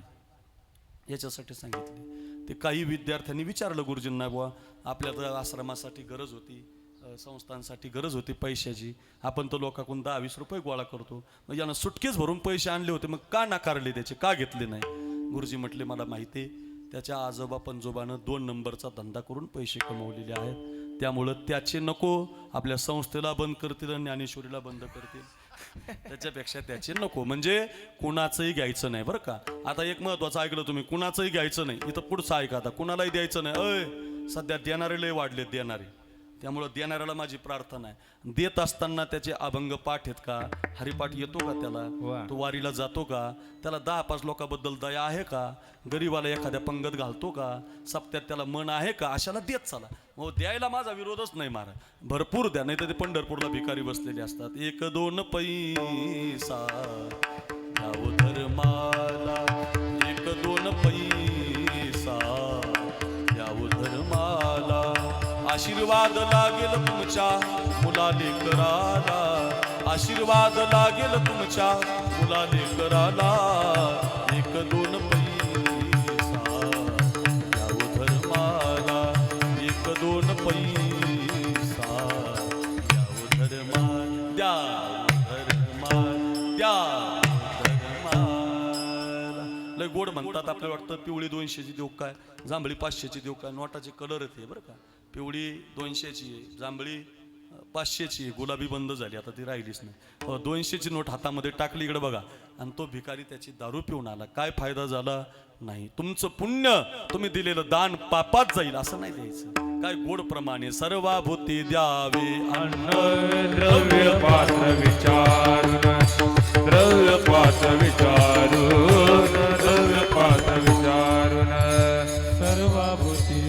याच्यासाठी सांगितले. ते काही विद्यार्थ्यांनी विचारलं गुरुजींना, बुवा आपल्या तर आश्रमासाठी गरज होती, संस्थांसाठी गरज होती पैशाची, आपण तर लोकांकडून 10-20 रुपये गोळा करतो, मग यानं सुटकेस भरून पैसे आणले होते, मग का नाकारले त्याचे, का घेतले नाही? गुरुजी म्हटले, मला माहिती आहे, त्याच्या आजोबा पंजोबानं 2 नंबरचा धंदा करून पैसे कमवलेले आहेत, त्यामुळं त्याचे नको. आपल्या संस्थेला बंद करतील आणि ज्ञानेश्वरीला बंद करतील, त्याच्यापेक्षा त्याचे नको. म्हणजे कुणाचंही घ्यायचं नाही बरं का. आता एक महत्वाचं ऐकलं तुम्ही, कुणाचंही घ्यायचं नाही. इथं पुढचं ऐका, आता कुणालाही द्यायचं नाही. सध्या देणारे लय वाढले, देणारे. त्यामुळं देणाऱ्याला माझी प्रार्थना आहे, देत असताना त्याचे अभंग पाठ आहेत का, हरिपाठ येतो का त्याला, तो वारीला जातो का, त्याला 10-5 लोकांबद्दल दया आहे का, गरीबाला एखाद्या पंगत घालतो का, सप्त्यात त्याला मन आहे का, अशाला देत चला. मग द्यायला माझा विरोधच नाही महाराज, भरपूर द्या, नाही तर ते पंढरपूरला भिकारी बसलेले असतात. 1-2 पैसा द्यावो धर्माला, 1-2 पैसा द्यावो धर्माला, आशीर्वाद लागेल तुमच्या मुलाले कराला, आशीर्वाद लागेल तुमच्या मुलाले कराला. 1-2 पैसा द्यावो धर्माला, 1-2 पैसा द्यावो धर्माला, द्या धर्माला. लय गोड म्हणतात. आपल्याला वाटतं पिवळी 200ची देऊ काय, जांभळी 500ची देऊ काय. नोटाचे कलर येते बरं का. पिवळी 200ची आहे, जांभळी 500ची आहे. गुलाबी बंद झाली आता, ती राहिलीच नाही. 200ची नोट हातामध्ये टाकली इकडे बघा, आणि तो भिकारी त्याची दारू पिऊन आला. काय फायदा झाला नाही. तुमचं पुण्य, तुम्ही दिलेलं दान पापात जाईल असं नाही द्यायचं. काय गोड प्रमाणे सर्वाभूती द्यावे अन्न द्रव्य पात्र विचारून, द्रव्य पात्र विचारून, द्रव्य पात्र विचारून सर्वभूती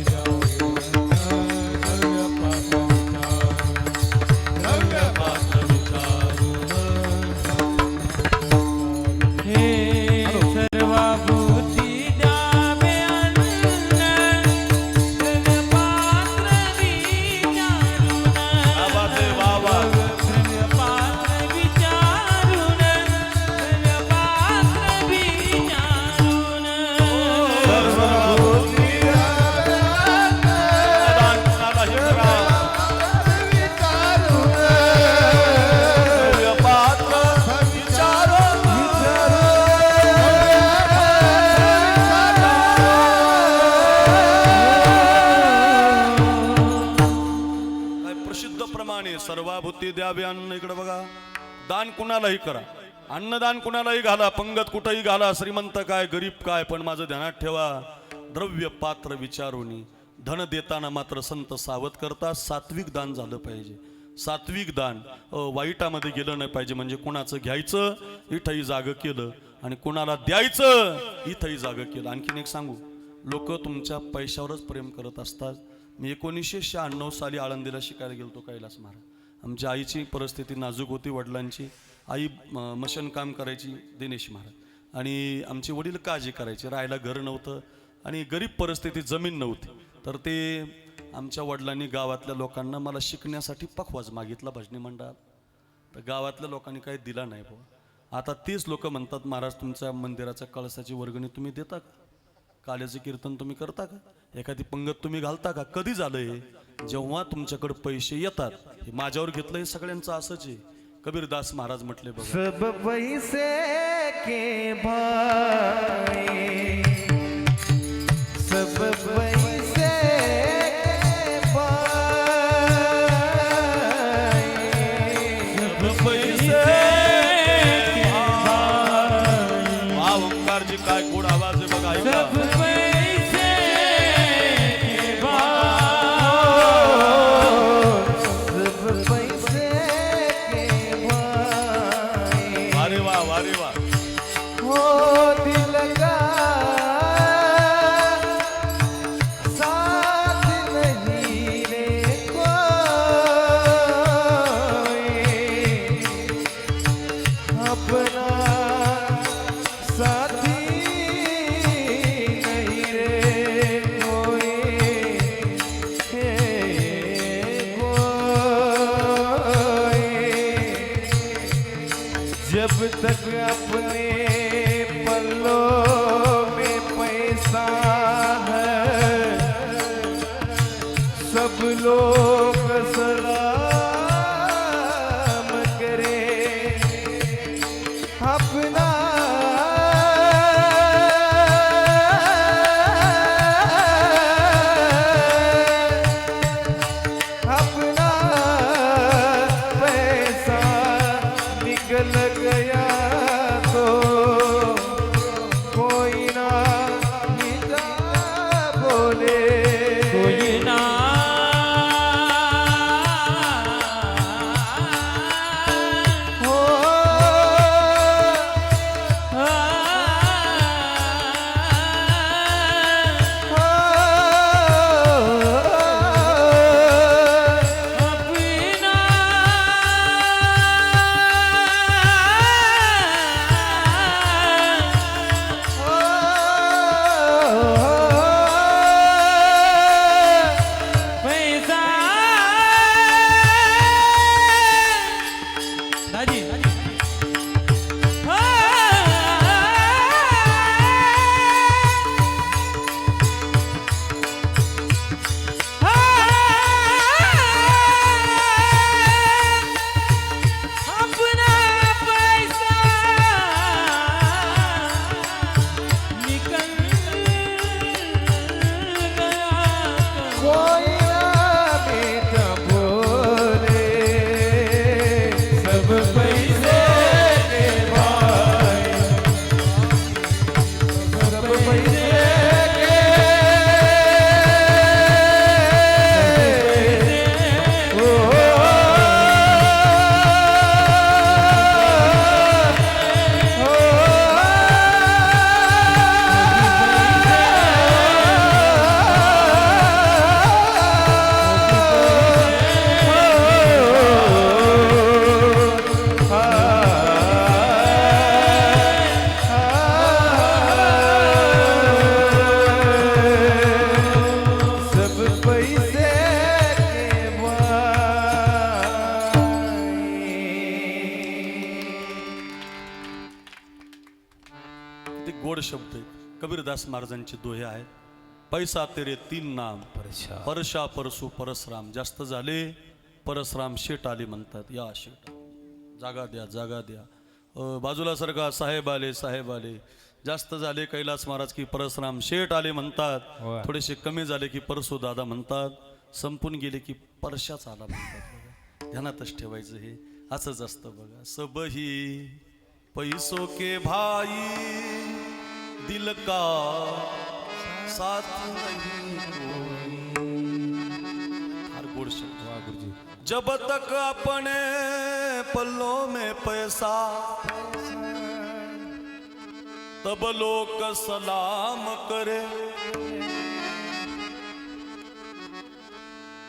द्रव्य पात्र विचारून, हे सर्वभूती द्यावे अन्न द्रव्यपात्र विचारून, आवाजे वावा. द्रव्यपात्र विचारून, द्रव्यपात्र विचारून. सर्वभूती दान कुणालाही करा. पात्र विचारून. काय प्रसिद्ध प्रमाणे सर्वाभूती द्यावे अन्न. इकडे बघा, दान कुणालाही करा, अन्नदान कुणालाही घाला, पंगत कुठेही घाला, श्रीमंत काय गरीब काय, पण माझं ध्यानात ठेवा, द्रव्य पात्र विचारुनी. धन देताना मात्र संत सावध करता, सात्विक दान झालं पाहिजे. सात्विक दान वाईटामध्ये गेलं नाही पाहिजे. म्हणजे कुणाचं घ्यायचं इथंही जागं केलं, आणि कुणाला द्यायचं इथंही जागं केलं. आणखीन एक सांगू, लोक तुमच्या पैशावरच प्रेम करत असतात. मी 1996 साली आळंदीला शिकायला गेलतो कैलास महाराज. आमच्या आईची परिस्थिती नाजूक होती, वडिलांची. आई मशन काम करायची दिनेश महाराज, आणि आमचे वडील काळजी करायचे. राहायला घर नव्हतं आणि गरीब परिस्थिती, जमीन नव्हती. तर ते आमच्या वडिलांनी गावातल्या लोकांना मला शिकण्यासाठी पखवाज मागितला भजनी मंडळात. तर गावातल्या लोकांनी काही दिला नाही बुवा. आता तीच लोक म्हणतात, महाराज तुमच्या मंदिराच्या कळसाची वर्गणी तुम्ही देता का? काल्याचे कीर्तन तुम्ही करता का? एखादी पंगत तुम्ही घालता का? कधी झालं हे? जेव्हा तुमच्याकडे पैसे येतात. हे माझ्यावर घेतलं, हे सगळ्यांचं असंच आहे. कबीरदास महाराज म्हटले बघा, सब पैसे के भाई, सब पैसे के भाई, सब पैसे. वा ओंकारजी, काय गोड आवाज आहे बघा. ऐका. सब पैसे के सब पैसे के भाई. वारे वा, वारे वा. हो दिल का साथ नहीं रे कोई, अपना साथी नहीं रे कोई, हे कोई. जब तक अपने पल्लों में पैसा है, सब लोग सलाम करे. अपना अपना पैसा निकल गया तो कोई ना निजा बोले. कोई ना हो अपना पैसा दादी अपना पैसा किती गोड शब्द आहेत. कबीरदास महाराजांचे दोहे आहेत. पैसा तेरे तीन नाम, परशा परसू परसराम. जास्त झाले परसराम शेट आले म्हणतात. या शेट जागा द्या, जागा द्या. बाजूला सारखा साहेब आले, साहेब आले. जास्त झाले कैलास महाराज की परसराम शेट आले म्हणतात. थोडेसे कमी झाले की परसू दादा म्हणतात. संपून गेले की परशाच आला म्हणतात. बघा ध्यानातच ठेवायचं हे असंच असतं बघा. सबही पैसो के भाई दिल का साथ नहीं कोई. फार गोड शब्द. गुरुजी जब तक अपने पल्लों में पैसा तब लोग सलाम करे.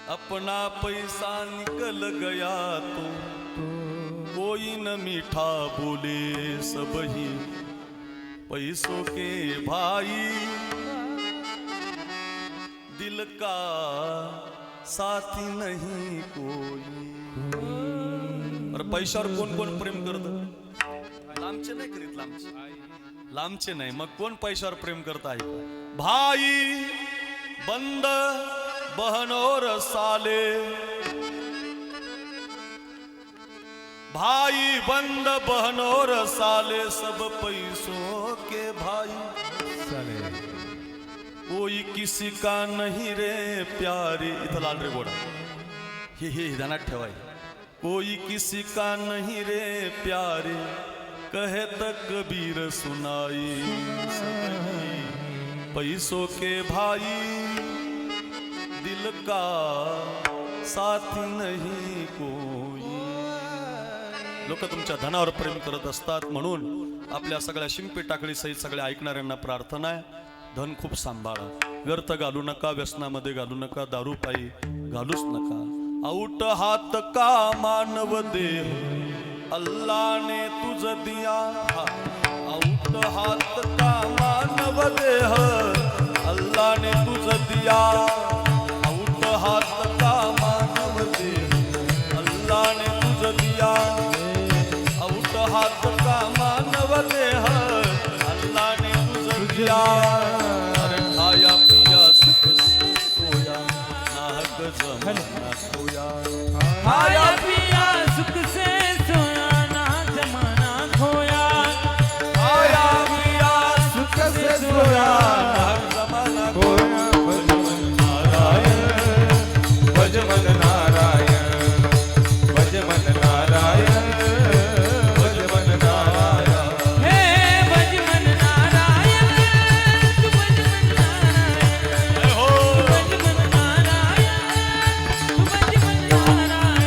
अपना पैसा निकल गया तो कोई न मीठा बोले. सबही पैसों के भाई दिल का साथी नहीं कोई. और पैशावर कोण कोण प्रेम करत? लांबचे नाही करीत, लांबचे नाही. मग कोण पैशावर प्रेम करत आहे? भाई बंद बहनोर साले, भाई बंद बहनोर साले सब पैसों के भाई. कोई किसी का नहीं रे प्यारे. इथं लाल रे बोडा हे ध्यानात ठेवाय. कोई किसी का नहीं रे प्यारे कहे त कबीर सुनाई. पैसों के भाई दिल का साथी नहीं कोई. लोक तुमच्या धनावर प्रेम करत असतात. म्हणून आपल्या सगळ्या शिंपी टाकळी सहित सगळ्या ऐकणाऱ्यांना प्रार्थना आहे. धन खूप सांभाळा. व्यर्थ घालू नका, व्यसनामध्ये घालू नका, दारू पायी घालूच नका. आउट हात का मानव देह अल्लाह ने तुझ दिया. आउट हात का मानव देह अल्लाह ने तुझ दिया. आउट हात का मानव देह अल्लाह ने तुझ दिया. आउट हात का मानव देह अल्लाह ने तुझ दिया. अरे खाया पिया सुख से सोया नाहक जमाना खोया. खाया पिया सुख से सोया ना जमाना खोया. खाया पिया सुख से सोया नाहक जमाना खोया. भज मन नारायण, भज मन नारायण, भज मन नारायण. हे भज मन नारायण, तू भज मन नारायण. जय हो. भज मन नारायण, तू भज मन नारायण.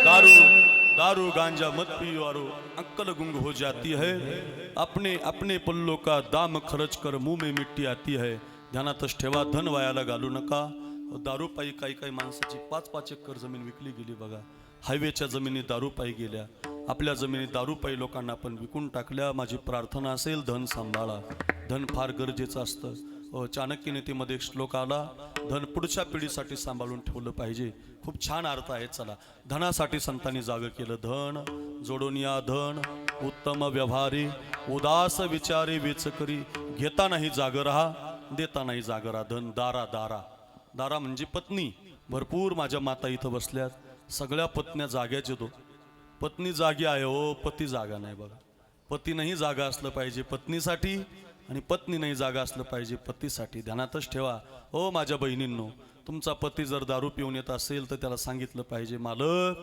दारू दारू गांजा मत पियो और अक्ल गुंग हो जाती है. अपने अपने पल्लों का दाम खर्च कर मुंह में मिट्टी आती है. ध्यानातच ठेवा. धन वायाला घालू नका. दारू पायी काही माणसाची 5-5 एकर जमीन विकली गेली बघा. हायवेच्या जमिनी दारू पायी गेल्या. आपल्या जमिनी दारू पायी लोकांना आपण विकून टाकल्या. माझी प्रार्थना असेल धन सांभाळा. धन फार गरजेचं असतं. चाणक्य नीतीमध्ये एक श्लोक आला. धन पुढच्या पिढीसाठी सांभाळून ठेवलं पाहिजे. खूप छान अर्थ आहे. चला, धनासाठी संतांनी जागं केलं. धन जोडून या धन उत्तम व्यवहारी उदास विचारी वेचकरी. घेता नाही जागं राहा, देता नाही जागं राहा. धन दारा दारा दारा म्हणजे पत्नी. भरपूर माझ्या माता इथं बसल्यात. सगळ्या पत्न्या जाग्याचे दो. पत्नी जागी आहे हो, पती जागा नाही बघा. पती नाही जागा असलं पाहिजे पत्नीसाठी आणि पत्नी नाही जागा असलं पाहिजे पतीसाठी. ध्यानातच ठेवा. हो माझ्या बहिणींनो, तुमचा पती जर दारू पिऊन येत असेल तर त्याला सांगितलं पाहिजे, मालक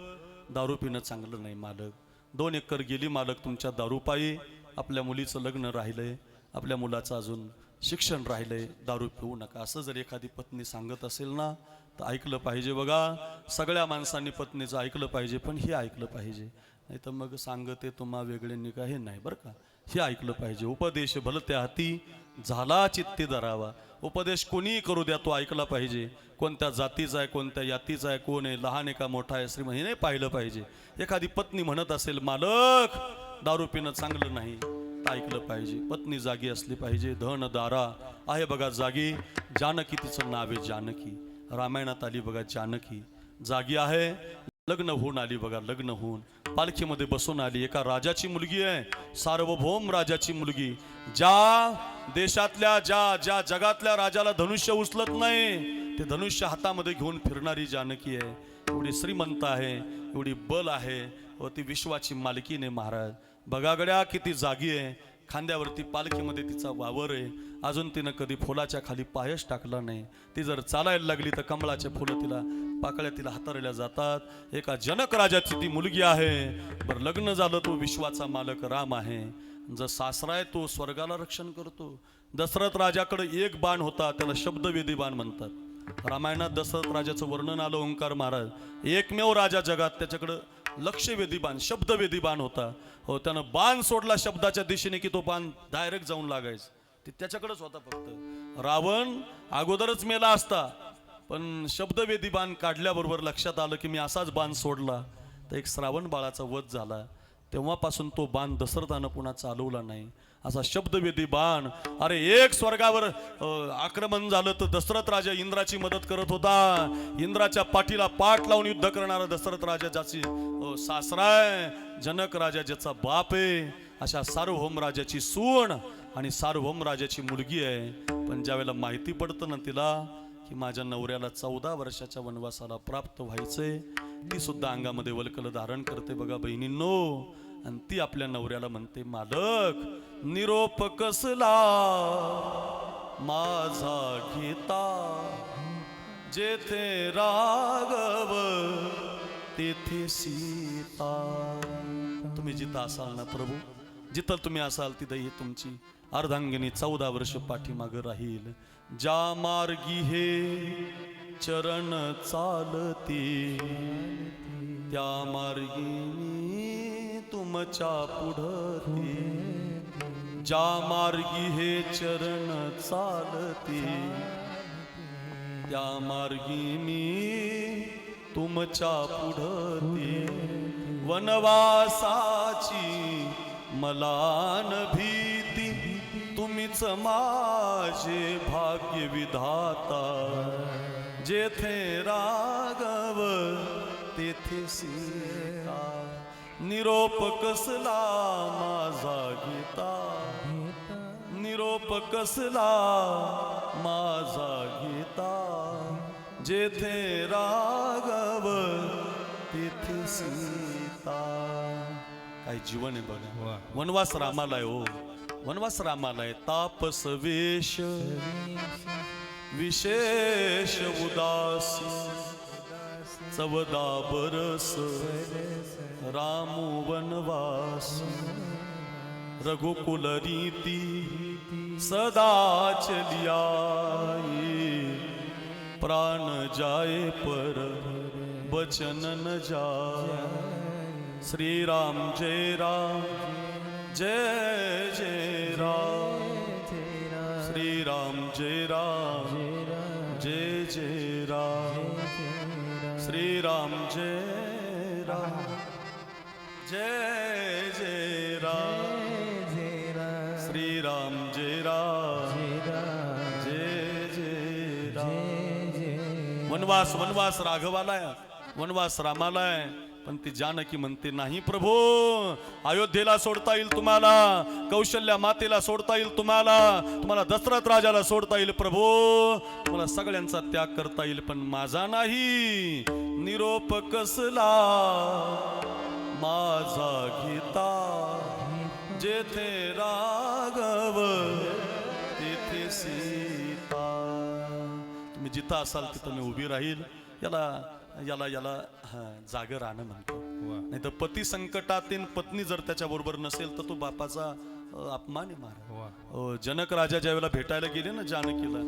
दारू पिणं चांगलं नाही. मालक 2 एकर गेली मालक तुमच्या दारूपायी. आपल्या मुलीचं लग्न राहिलंय, आपल्या मुलाचं अजून शिक्षण राहिलंय, दारू पिऊ नका. असं जर एखादी पत्नी सांगत असेल ना तर ऐकलं पाहिजे बघा. सगळ्या माणसांनी पत्नीचं ऐकलं पाहिजे, पण हे ऐकलं पाहिजे. नाही तर मग सांगते तुम्हा वेगळ्यांनी का हे नाही बरं का. हे ऐकलं पाहिजे. उपदेश भलत्या हाती झाला चित्ती धरावा. उपदेश कोणीही करू द्या, तो ऐकला पाहिजे. कोणत्या जातीचा आहे, कोणत्या यातीचा आहे, कोण आहे, लहान आहे का मोठा आहे, श्रीमंत, हे नाही पाहिलं पाहिजे. एखादी पत्नी म्हणत असेल मालक दारू पिणं चांगलं नाही, तर ऐकलं पाहिजे. पत्नी जागी असली पाहिजे. धन दारा आहे बघा जागी. जानकी तिचं नाव आहे जानकी. रामायणात आली बघा जानकी, जागी आहे. लग्न होऊन आली बघा, लग्न होऊन पालखीमध्ये बसून आली. एका राजाची मुलगी आहे, सार्वभौम राजाची मुलगी. ज्या देशातल्या ज्या जगातल्या राजाला धनुष्य उचलत नाही ते धनुष्य हातामध्ये घेऊन फिरणारी जानकी आहे. एवढी श्रीमंत आहे, एवढी बल आहे व ती विश्वाची मालकीने महाराज. बघा गड्या किती जागी आहे, खांद्यावरती पालखीमध्ये तिचा वावर आहे. अजून तिनं कधी फुलाच्या खाली पायच टाकला नाही. ती जर चालायला लागली तर कमळाचे फुलं तिला, पाकळ्या तिला हाताळल्या जातात. एका जनक राजाची ती मुलगी आहे. बरं लग्न झालं, तो विश्वाचा मालक राम आहे. जर सासरा आहे तो स्वर्गाला रक्षण करतो. दशरथ राजाकडे एक बाण होता, त्याला शब्दवेदी बाण म्हणतात. रामायणात दशरथ राजाचं वर्णन आलं. ओंकार महाराज एकमेव राजा जगात, त्याच्याकडं लक्षवेदी बाण, शब्दवेदी बाण होता. हो, त्यानं बाण सोडला शब्दाच्या दिशेने की तो बाण डायरेक्ट जाऊन लागायचं. ते त्याच्याकडेच होता फक्त. रावण अगोदरच मेला असता, पण शब्दवेदी बाण काढल्याबरोबर लक्षात आलं की मी असाच बाण सोडला तर एक श्रावण बाळाचा वध झाला. तेव्हापासून तो बाण दशरथानं पुन्हा चालवला नाही. असा शब्दवेदी बाण. अरे एक स्वर्गावर आक्रमण झालं तर दशरथ राजा इंद्राची मदत करत होता. इंद्राच्या पाठीला पाठ लावून युद्ध करणारा दशरथ राजा ज्याची सासरा आहे, जनक राजा ज्याचा बाप आहे, अशा सार्वभौम राजाची सून आणि सार्वभौम राजाची मुलगी आहे. पण ज्यावेळेला माहिती पडतं ना तिला की माझ्या नवऱ्याला 14 वर्षाच्या वनवासाला प्राप्त व्हायचंय, ती सुद्धा अंगामध्ये वल्कल धारण करते बघा बहिणींनो. आणि ती आपल्या नवऱ्याला म्हणते, मालक निरोप कसला माझा घेता, जेथे राघव तेथे सीता. तुम्ही जिथं असाल ना प्रभू, जिथं तुम्ही असाल तिथं ही तुमची अर्धांगिनी 14 वर्ष पाठीमागं राहील. ज्या मार्गी हे चरण चालती, त्या मार्गी तुमच्या पुढती. ज्या मार्गी हे चरण चालती, त्या मार्गी मी तुमच्या पुढती. वनवासाची मला न भीती, तुम्हीच माझे भाग्य विधाता. जेथे राघव तेथे सीता, निरोप कसला माझा घेता, निरोप कसला माझा घेता. जेथे राघव तेथे सीता. काय जीवन आहे बघा. वनवास रामाला आहे हो, वनवास रामाला आहे. तापस वेश विशेष उदासी, 14 बरस रामू वनवास. रघुकुल रीती सदा चलियाई, प्राण जाए पर बचन न जाए. श्री राम जय राम जय जय राम, श्री राम जय राम जय जय राम, श्री राम जय राम जय जय राम, श्री राम जय राम जय जय राम. वनवास वनवास राघवाला आहे, वनवास रामाला आहे. पण ती जानकी म्हणते, नाही प्रभू, अयोध्येला सोडता येईल तुम्हाला, कौशल्या मातेला सोडता येईल तुम्हाला, तुम्हाला दशरथ राजाला सोडता येईल प्रभू, तुम्हाला सगळ्यांचा त्याग करता येईल, पण माझा नाही. निरोप कसला माझा घेता, जेथे राघव तेथे सीता. तुम्ही जिथं असाल तिथं मी उभी राहील. याला जागर राहणं म्हणतो. नाही तर पती संकटातील पत्नी जर त्याच्या बरोबर नसेल तर तो बापाचा अपमान आहे महाराज. जनक राजा ज्या वेळेला भेटायला गेले ना जानकीला,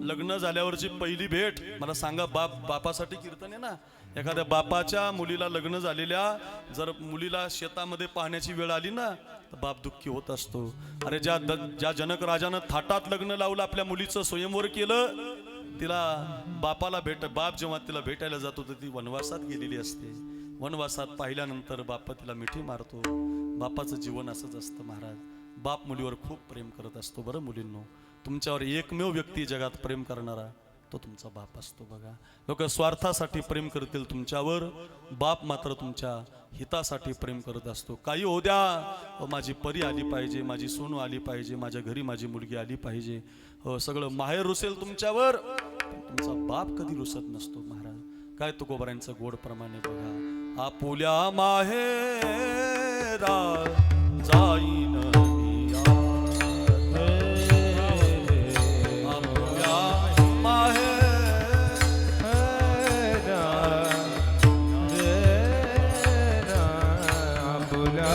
लग्न झाल्यावरची पहिली भेट, मला सांगा, बापासाठी कीर्तन आहे ना. एखाद्या बापाच्या मुलीला लग्न झालेल्या जर मुलीला शेतामध्ये पाहण्याची वेळ आली ना तर बाप दुःखी होत असतो. अरे ज्या जनक राजानं थाटात लग्न लावलं, आपल्या मुलीचं स्वयंवर केलं, तिला बाप जेव्हा तिला भेटायला जातो तर ती वनवासात गेलेली असते. वनवासात पाहिल्यानंतर बाप तिला मिठी मारतो. बापाचं जीवन असंच असतं महाराज. बाप मुलीवर खूप प्रेम करत असतो. बरं मुलींनो, तुमच्यावर एकमेव व्यक्ती जगात प्रेम करणारा तो तुमचा बाप असतो बघा. लोक स्वार्थासाठी प्रेम करतील तुमच्यावर, बाप मात्र तुमच्या हितासाठी प्रेम करत असतो. काही होऊ द्या, माझी परी आली पाहिजे, माझी सोनू आली पाहिजे, माझ्या घरी माझी मुलगी आली पाहिजे, सगळं माहेर रुसेल तुमच्यावर, तुमचा बाप कधी रुसत नसतो महाराज. काय तुकोबारांचं गोड प्रमाणे बघा. आपुल्या माहेरा जाईन मी आपुल्या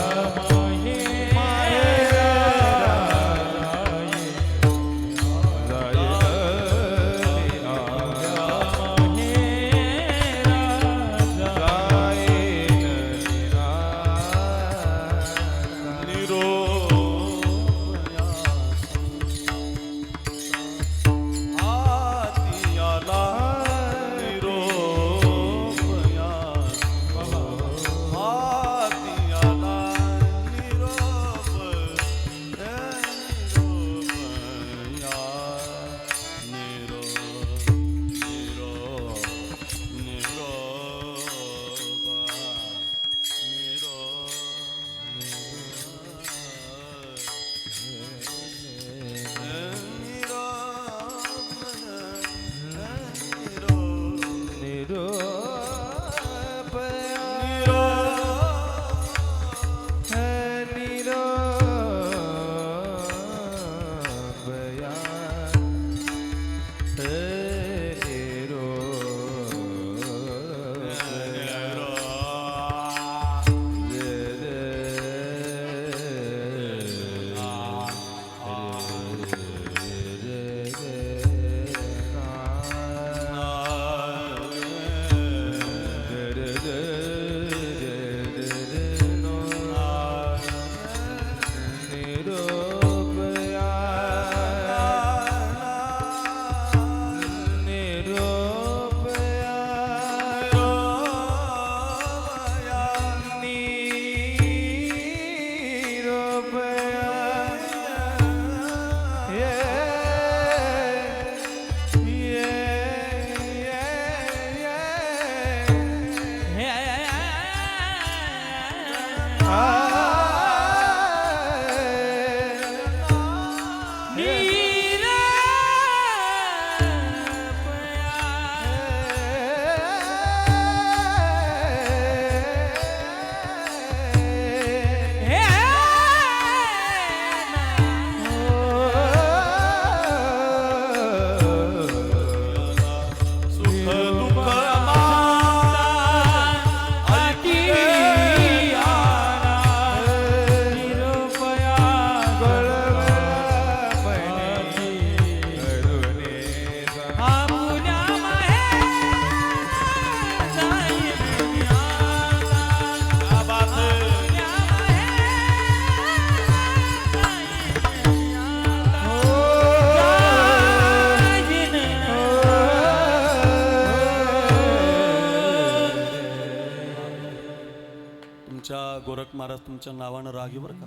गोरख महाराज तुमच्या नावानं राग आहे बरं का.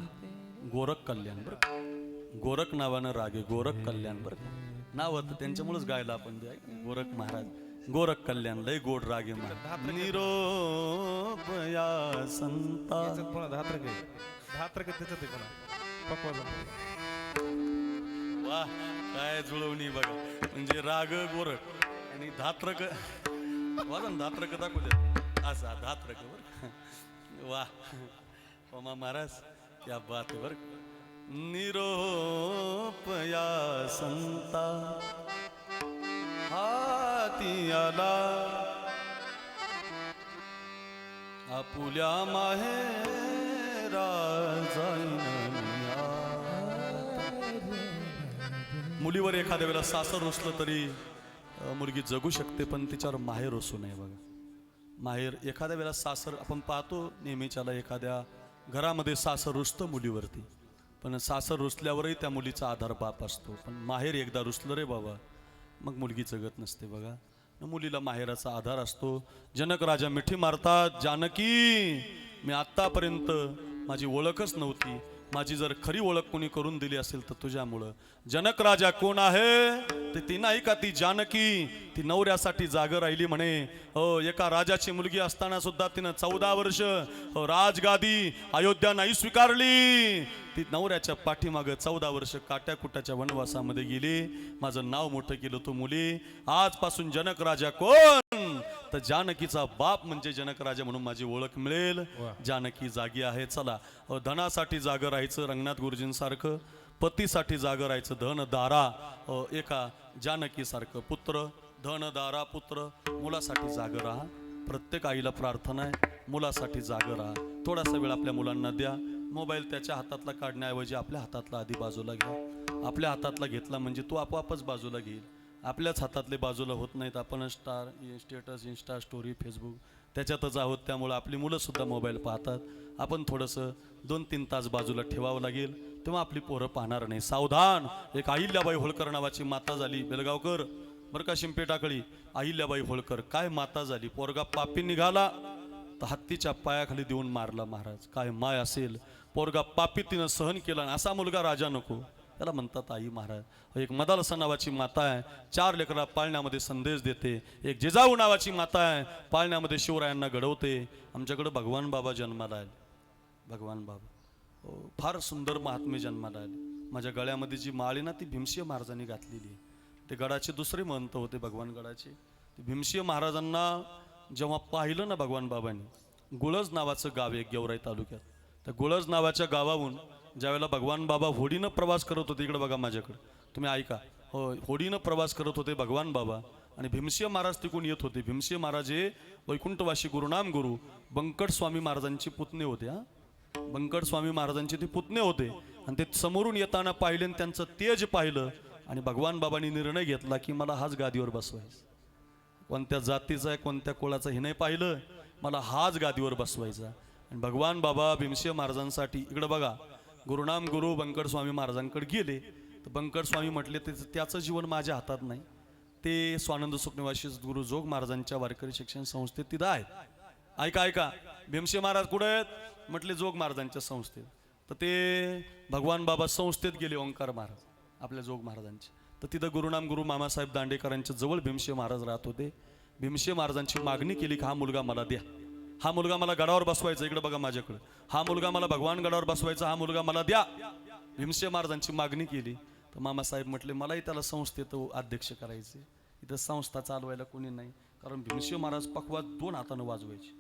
गोरख कल्याण बरं का. गोरख नावानं राग आहे, गोरख कल्याण बरं का. नाव होतं त्यांच्यामुळेच गायला आपण ते गोरख महाराज. गोरख कल्याण लय गोड राग आहे महाराज. निरोपया संता वा काय जुळवणी बघा. म्हणजे राग गोरख आणि धात्रक वाजन धात्रक दाखवू द्या असा धात्रक बरं. वाह पमा महाराज क्या बात है बर. निरोपया संता हाती आला आपुल्या माहेरा जाईन. मुलीवर एखाद्या वेळेला सासर रुसलं तरी मुलगी जगू शकते, पण तिच्यावर माहेर रुसू नये बघा. माहेर एखाद्या वेळेला सासर आपण पाहतो नेहमीच्याला एखाद्या घरामध्ये सासर रुसतं मुलीवरती, पण सासर रुसल्यावरही त्या मुलीचा आधार बाप असतो. पण माहेर एकदा रुसलं रे बाबा मग मुलगी जगत नसते बघा. मुलीला माहेराचा आधार असतो. जनक राजा मिठी मारतात, जानकी मी आत्तापर्यंत माझी ओळखच नव्हती, माझी जर खरी ओळख कोणी करून दिली असेल तर तुझ्यामुळं. जनक राजा कोण आहे ते ती नाही का ती जानकी, ती नवऱ्यासाठी जाग राहिली म्हणे. एका राजाची मुलगी असताना सुद्धा तिनं 14 वर्ष राजगादी अयोध्या नाही स्वीकारली. ती नवऱ्याच्या पाठीमागं 14 वर्ष काट्याकुटाच्या वनवासामध्ये गेली. माझं नाव मोठं केलं तो मुली. आजपासून जनक राजा कोण तर जानकीचा बाप म्हणजे जनक राजा म्हणून माझी ओळख मिळेल. जानकी जागी आहे. चला धनासाठी जागं राहायचं रंगनाथ गुरुजींसारखं, पतीसाठी जागं राहायचं धन दारा एका जानकीसारखं, पुत्र धन दारा पुत्र, मुलासाठी जागं राहा. प्रत्येक आईला प्रार्थना आहे मुलासाठी जागं राहा. थोडासा वेळ आपल्या मुलांना द्या. मोबाईल त्याच्या हातातला काढण्याऐवजी आपल्या हातातला आधी बाजूला घ्या. आपल्या हातातला घेतला म्हणजे तो आपोआपच बाजूला घेईल. आपल्याच हातातले बाजूला होत नाहीत. आपण स्टेटस इंस्टा स्टोरी फेसबुक त्याच्यातच आहोत. त्यामुळे आपली मुलंसुद्धा मोबाईल पाहतात. आपण थोडंसं 2-3 तास बाजूला ठेवावं लागेल, तेव्हा आपली पोरं पाहणार नाही. सावधान. एक अहिल्याबाई होळकर नावाची माता झाली बेलगावकर बरं का, शिंपे टाकळी. अहिल्याबाई होळकर काय माता झाली. पोरगा पापी निघाला तर हत्तीच्या पायाखाली देऊन मारला महाराज. काय माय असेल. पोरगा पापी तिनं सहन केला. असा मुलगा राजा नको, त्याला म्हणतात आई महाराज. एक मदालसा नावाची माता आहे, 4 लेकरा पाळण्यामध्ये संदेश देते. एक जिजाऊ नावाची माता आहे, पाळण्यामध्ये शिवरायांना घडवते. आमच्याकडे भगवान बाबा जन्माला आले. भगवान बाबा फार सुंदर महात्मे जन्माला आले. माझ्या गळ्यामध्ये जी माळ आहे ना ती भीमसिंह महाराजांनी घातलेली आहे. ते गडाचे दुसरे महंत होते भगवान गडाचे. भीमसिंह महाराजांना जेव्हा पाहिलं ना भगवान बाबांनी, गुळज नावाचं गाव आहे गेवराई तालुक्यात. त्या गुळज नावाच्या गावाहून ज्यावेळेला भगवान बाबा होडीनं प्रवास करत होते, इकडे बघा माझ्याकडे तुम्ही ऐका, होडीनं प्रवास करत होते भगवान बाबा आणि भीमसिंह महाराज तिकून येत होते. भीमसिंह महाराज हे वैकुंठवासी गुरुनाम गुरु बंकट स्वामी महाराजांचे पुतणे होते. बंकट स्वामी महाराजांचे ते पुतणे होते आणि ते समोरून येताना पाहिले आणि त्यांचं तेज पाहिलं आणि भगवान बाबांनी निर्णय घेतला की मला हाच गादीवर बसवायचा. कोणत्या जातीचा आहे कोणत्या कुळाचा हे नाही पाहिलं, मला हाच गादीवर बसवायचा. आणि भगवान बाबा भीमसिंह महाराजांसाठी इकडं बघा गुरुनाम गुरु बंकट स्वामी महाराजांकडे गेले. तर बंकट स्वामी म्हटले त्याचं जीवन माझ्या हातात नाही. ते स्वानंद सुखनिवासी गुरु जोग महाराजांच्या वारकरी शिक्षण संस्थेत तिथं आहेत. ऐका ऐका भीमसिंह महाराज कुठे आहेत म्हटले जोग महाराजांच्या संस्थेत. तर ते भगवान बाबा संस्थेत गेले ओंकार महाराज आपल्या जोग महाराजांचे. तर तिथं गुरुनाम गुरु मामासाहेब दांडेकरांच्या जवळ भीमसिंह महाराज राहत होते. भीमसिंह महाराजांची मागणी केली की हा मुलगा मला द्या, हा मुलगा मला गडावर बसवायचा. इकडे बघा माझ्याकडे, हा मुलगा मला भगवान गडावर बसवायचा, हा मुलगा मला द्या. भीमसिंह महाराजांची मागणी केली. तर मामासाहेब म्हटले मलाही त्याला संस्थेत अध्यक्ष करायचे. इथं संस्था चालवायला कोणी नाही. कारण भीमसिंह महाराज पखवाज 2 हातानं वाजवायचे,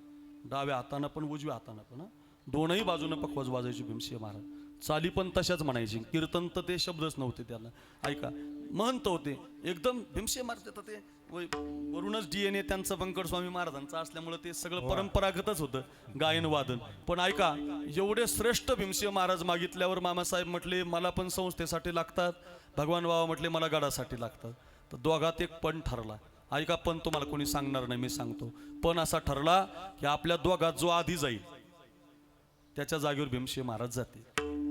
डाव्या हातानं पण उजव्या हातानं पण, दोनही बाजूनं पखवाज वाजवायचे भीमसिंह महाराज. चाली पण तशाच म्हणायची. कीर्तन तर ते शब्दच नव्हते त्याला. ऐका महंत होते एकदम भीमसिंह महाराज. तर ते वरूनच DNA त्यांचं बंकट स्वामी महाराजांचं असल्यामुळे ते सगळं परंपरागतच होतं गायन वादन. पण ऐका एवढे श्रेष्ठ भीमसिंह महाराज मागितल्यावर मामासाहेब म्हटले मला पण संस्थेसाठी लागतात, भगवान बाबा म्हटले मला गडासाठी लागतात. तर दोघात एक पण ठरला. ऐका पण तुम्हाला कोणी सांगणार नाही, मी सांगतो. पण असा ठरला की आपल्या दोघात जो आधी जाईल त्याच्या जागेवर भीमसिंह महाराज जाते.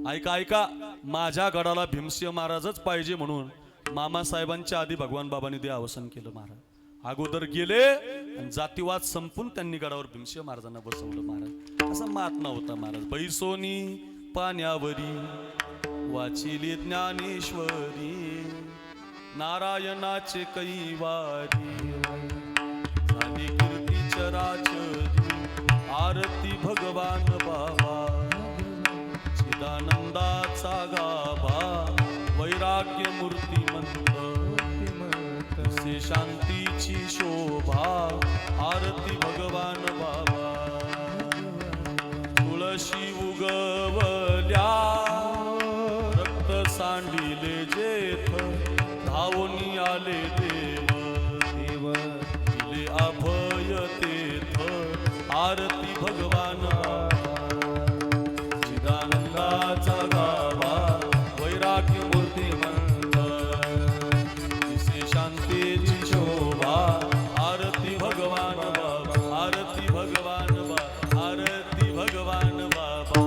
ऐका ऐका माझ्या गडाला भीमसिंह महाराजच पाहिजे म्हणून मामासाहेबांच्या आधी भगवान बाबांनी ते अवसान केलं. महाराज अगोदर गेले आणि जातीवाद संपून त्यांनी गडावर भीमसिंह महाराजांना बसवलं. महाराज असा महात्मा होता. महाराज बैसोनी पाण्यावरी वाचिली ज्ञानेश्वरी, नारायणाचे कैवारी झाली कीर्ती चराचरी, आरती भगवान बाबा चिदानंदाचा गाभा, वैराग्य मूर्तिमंत से शांतीची शोभा, आरती भगवान बाबा. तुळशी उगवल्या रक्त सांडिले जेथ, धावून आले देव देव दिले अभय तेथ, आरती भगवान बाबा चिदानंदाचा गाभा, वैराग्य मूर्तिमंत दिसे शांतीची शोभा, आरती भगवान बाबा, आरती भगवान बाबा, आरती भगवान बाबा.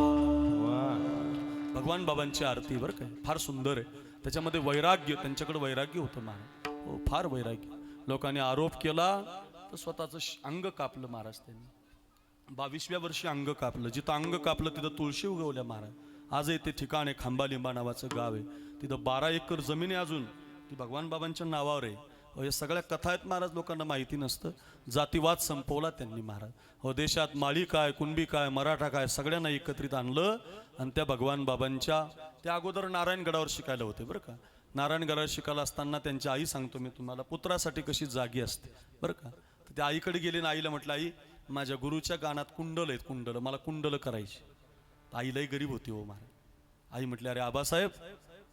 भगवान बाबांची आरती बरं काय फार सुंदर आहे. त्याच्यामध्ये वैराग्य, त्यांच्याकडे वैराग्य होतं महाराज. हो फार वैराग्य. लोकांनी आरोप केला तर स्वतःचं अंग कापलं महाराज त्यांनी. 22व्या वर्षी अंग कापलं. जिथं अंग कापलं तिथं तुळशी उगवल्या महाराज. आजही ते ठिकाण आहे खांबालिंबा नावाचं गाव आहे. तिथं 12 एकर जमीन आहे अजून, ती भगवान बाबांच्या नावावर आहे. हे सगळ्या कथा आहेत महाराज, लोकांना माहिती नसतं. जातीवाद संपवला त्यांनी महाराज. देशात माळी काय, कुणबी काय, मराठा काय, सगळ्यांना एकत्रित आणलं आणि त्या भगवान बाबांच्या त्या अगोदर नारायणगडावर शिकायला होते बरं का. नारायणगडावर शिकायला असताना त्यांची आई, सांगतो मी तुम्हाला, पुत्रासाठी कशी जागी असते बरं का. तर त्या आईकडे गेले आणि आईला म्हटलं, आई माझ्या गुरुच्या कानात कुंडल आहेत, कुंडल, मला कुंडल करायची. आईलाही गरीब होती हो महाराज. आई म्हटली, अरे आबासाहेब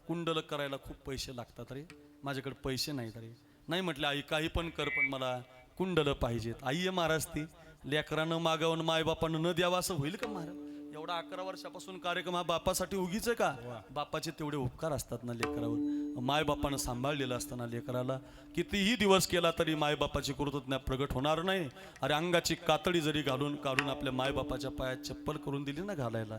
कुंडल करायला खूप पैसे लागतात रे, माझ्याकडे पैसे नाहीत रे. नाही म्हटलं आई काही पण कर, पण मला कुंडल पाहिजेत. आई आहे महाराज ती, लेकरानं मागावून मायबापानं न द्यावं असं होईल का महाराज. एवढा 11 वर्षापासून कार्यक्रम हा बापासाठी उगीच आहे का. बापाचे तेवढे उपकार असतात ना लेकरावर. मायबापानं सांभाळलेलं असताना लेकराला कितीही दिवस केला तरी मायबापाची कृतज्ञता प्रगट होणार नाही. अरे अंगाची कातडी जरी घालून काढून आपल्या मायबापाच्या पायात चप्पल करून दिली ना घालायला,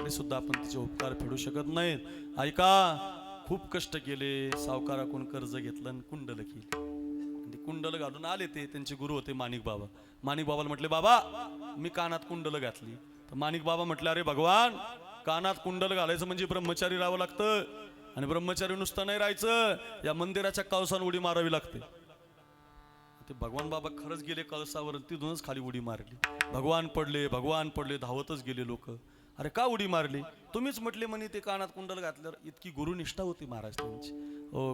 तरी सुद्धा आपण तिचे उपकार फेडू शकत नाहीत. ऐका, खूप कष्ट केले, सावकाराकडून कर्ज घेतलं आणि कुंडल केली. कुंडल घालून आले ते, त्यांचे गुरु होते माणिक बाबा. माणिक बाबाला म्हटले, बाबा मी कानात कुंडल घातली. तर माणिक बाबा म्हटले, अरे भगवान, कानात कुंडल घालायचं म्हणजे ब्रह्मचारी राहावं लागतं, आणि ब्रह्मचारी नुसतं नाही राहायचं, या मंदिराच्या कळसावर उडी मारावी लागते. ते भगवान बाबा खरंच गेले कळसावर, तिथूनच खाली उडी मारली. भगवान पडले, भगवान पडले, धावतच गेले लोक. अरे का उडी मारली, तुम्हीच म्हटले म्हणे ते कानात कुंडल घातल्यावर. इतकी गुरुनिष्ठा होती महाराज त्यांची.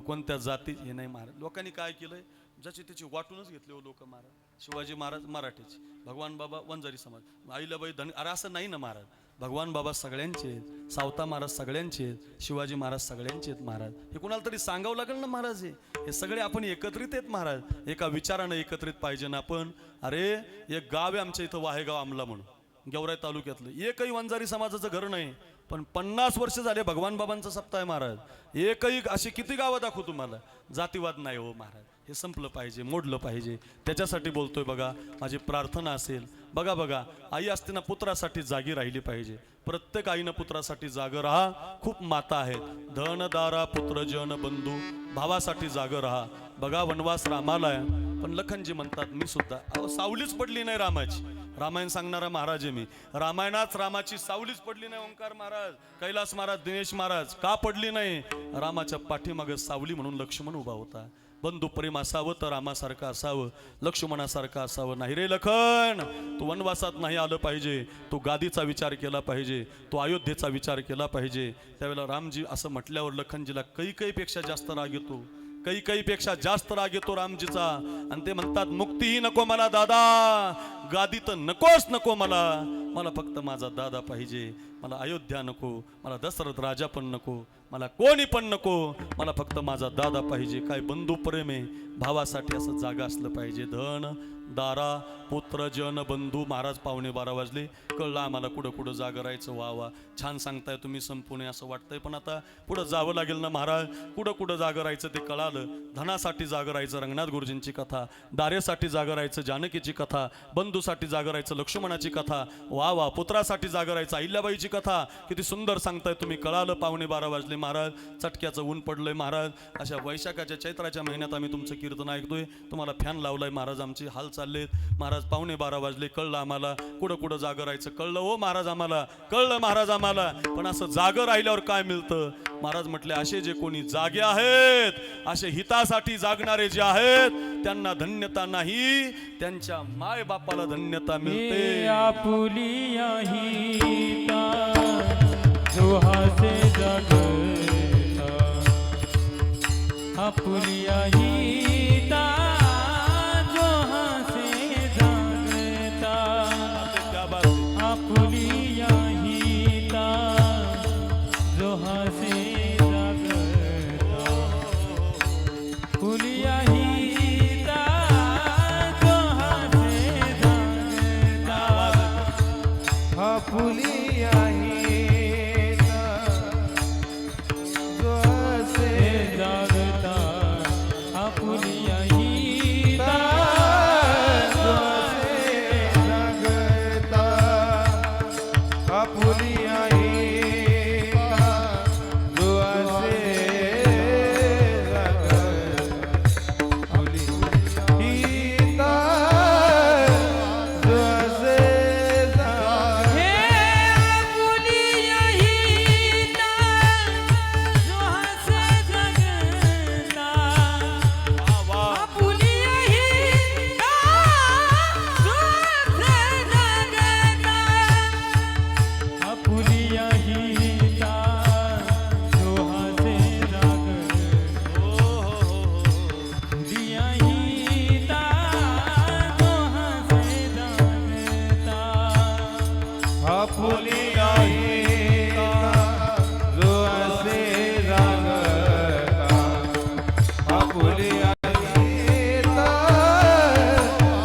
कोणत्या जाती हे नाही महाराज. लोकांनी काय केलंय, ज्याची त्याची वाटूनच घेतले हो लोक महाराज. शिवाजी महाराज मराठीचे, भगवान बाबा वंजारी समाज, आईलाबाई धन, अरे असं नाही ना महाराज. भगवान बाबा सगळ्यांचे आहेत, सावता महाराज सगळ्यांचे आहेत, शिवाजी महाराज सगळ्यांचे आहेत महाराज. हे कुणाला तरी सांगावं लागेल ना महाराज. हे सगळे आपण एकत्रित आहेत महाराज, एका विचारानं एकत्रित पाहिजे ना आपण. अरे एक गाव आहे आमच्या इथं, वाहेगाव आमला म्हणून, गेवराई तालुक्यातलं. एकही वंजारी समाजाचं घर नाही, पण 50 वर्ष झाले भगवान बाबांचा सप्ताह आहे महाराज. एकही अशी किती गावं दाखवू तुम्हाला. जातीवाद नाही हो महाराज, हे संपलं पाहिजे, मोडलं पाहिजे. त्याच्यासाठी बोलतोय बघा, माझी प्रार्थना असेल. बघा आई असते ना पुत्रासाठी जागी राहिली पाहिजे. प्रत्येक आईनं पुत्रासाठी जागं राहा. खूप माता आहेत, धन दारा पुत्र जन बंधू, भावासाठी जागं राहा. बघा वनवास रामाला आहे, पण लखनजी म्हणतात मी सुद्धा, सावलीच पडली नाही रामाची. रामायण सांगणारा महाराज आहे मी. रामायणात रामाची सावलीच पडली नाही. ओंकार महाराज, कैलास महाराज, दिनेश महाराज, का पडली नाही. रामाच्या पाठीमागे सावली म्हणून लक्ष्मण उभा होता. बंधू प्रेम असावं तर रामासारखं असावं, लक्ष्मणासारखं असावं. नाही रे लखन, तू वनवासात नाही आलं पाहिजे, तू गादीचा विचार केला पाहिजे, तू अयोध्येचा विचार केला पाहिजे. त्यावेळेला रामजी असं म्हटल्यावर लखनजीला कैकेयीपेक्षा जास्त राग येतो. कैकेयीपेक्षा जास्त राग येतो रामजीचा. आणि ते म्हणतात, मुक्तीही नको मला दादा, गादी तर नकोच नको मला, मला फक्त माझा दादा पाहिजे. मला अयोध्या नको, मला दशरथ राजा पण नको, मला कोणी पण नको, मला फक्त माझा दादा पाहिजे. काय बंधू प्रेम आहे, भावासाठी असं जागा असलं पाहिजे. धन दारा पुत्र जन बंधू. महाराज 11:15 वाजले, कळलं आम्हाला कुठं कुठं जागं राहायचं. वा छान सांगताय तुम्ही, संपूर्ण असं वाटतंय. पण आता पुढं जावं लागेल ना महाराज. कुठं कुठं जागं राहायचं ते कळालं. धनासाठी जागं राहायचं रंगनाथ गुरुजींची कथा, दारेसाठी जागं राहायचं जानकीची कथा, बंधूसाठी जागं राहायचं लक्ष्मणाची कथा. वा पुत्रासाठी जागं राहायचं अहिल्याबाईची कथा. किती सुंदर सांगताय तुम्ही, कळालं. 11:15 वाजले महाराज. चटक्याचं ऊन पडलंय महाराज. अशा वैशाखाच्या चैत्राच्या महिन्यात आम्ही तुमचं कीर्तन ऐकतोय. तुम्हाला फॅन लावलाय महाराज, आमची हाल चाललेत महाराज. 11:15 वाजले, कळलं आम्हाला. कुठं कुठं जागं राहायचं कळलं हो महाराज आम्हाला, कळलं महाराज आम्हाला. पण असं जागं राहिल्यावर काय मिळतं महाराज म्हटले, असे जे कोणी जागे आहेत, असे हितासाठी जागणारे जे आहेत, त्यांना धन्यता नाही, त्यांच्या माय बापाला धन्यता मिळते. आपुलिया हिता जो हासे जगता, आपुलिया हिता जो हासे जगता, आपुलिया हिता जो हासे जगता, फुलिया हिता जो हासे जगता, फुलिया हिता जो हसे जागता, आपुलिया हिता जो हसे जगता, फुलिया हिता जो हसे जगता, फुलिया हिता जो हसे जगता. हे आपुलिया हिता जो असे जागता आपुलिया हिता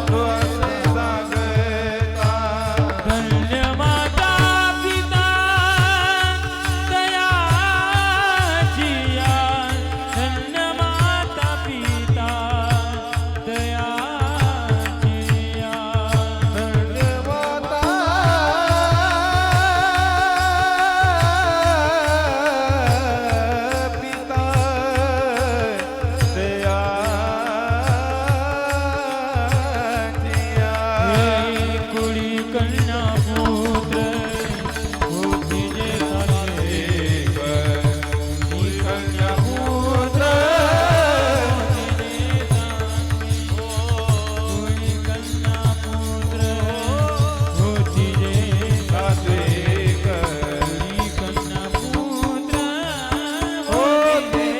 जो असे जागता धन्य माता पिता दयाची या धन्य माता पिता दयाची या धन्यवादा पिता दयाचिया हे कुळी कन्या पुत्र होती जे झाले कन्या पुत्र कुळी कन्या पुत्र होती जे सात्विक कुळी कन्या पुत्र होती होती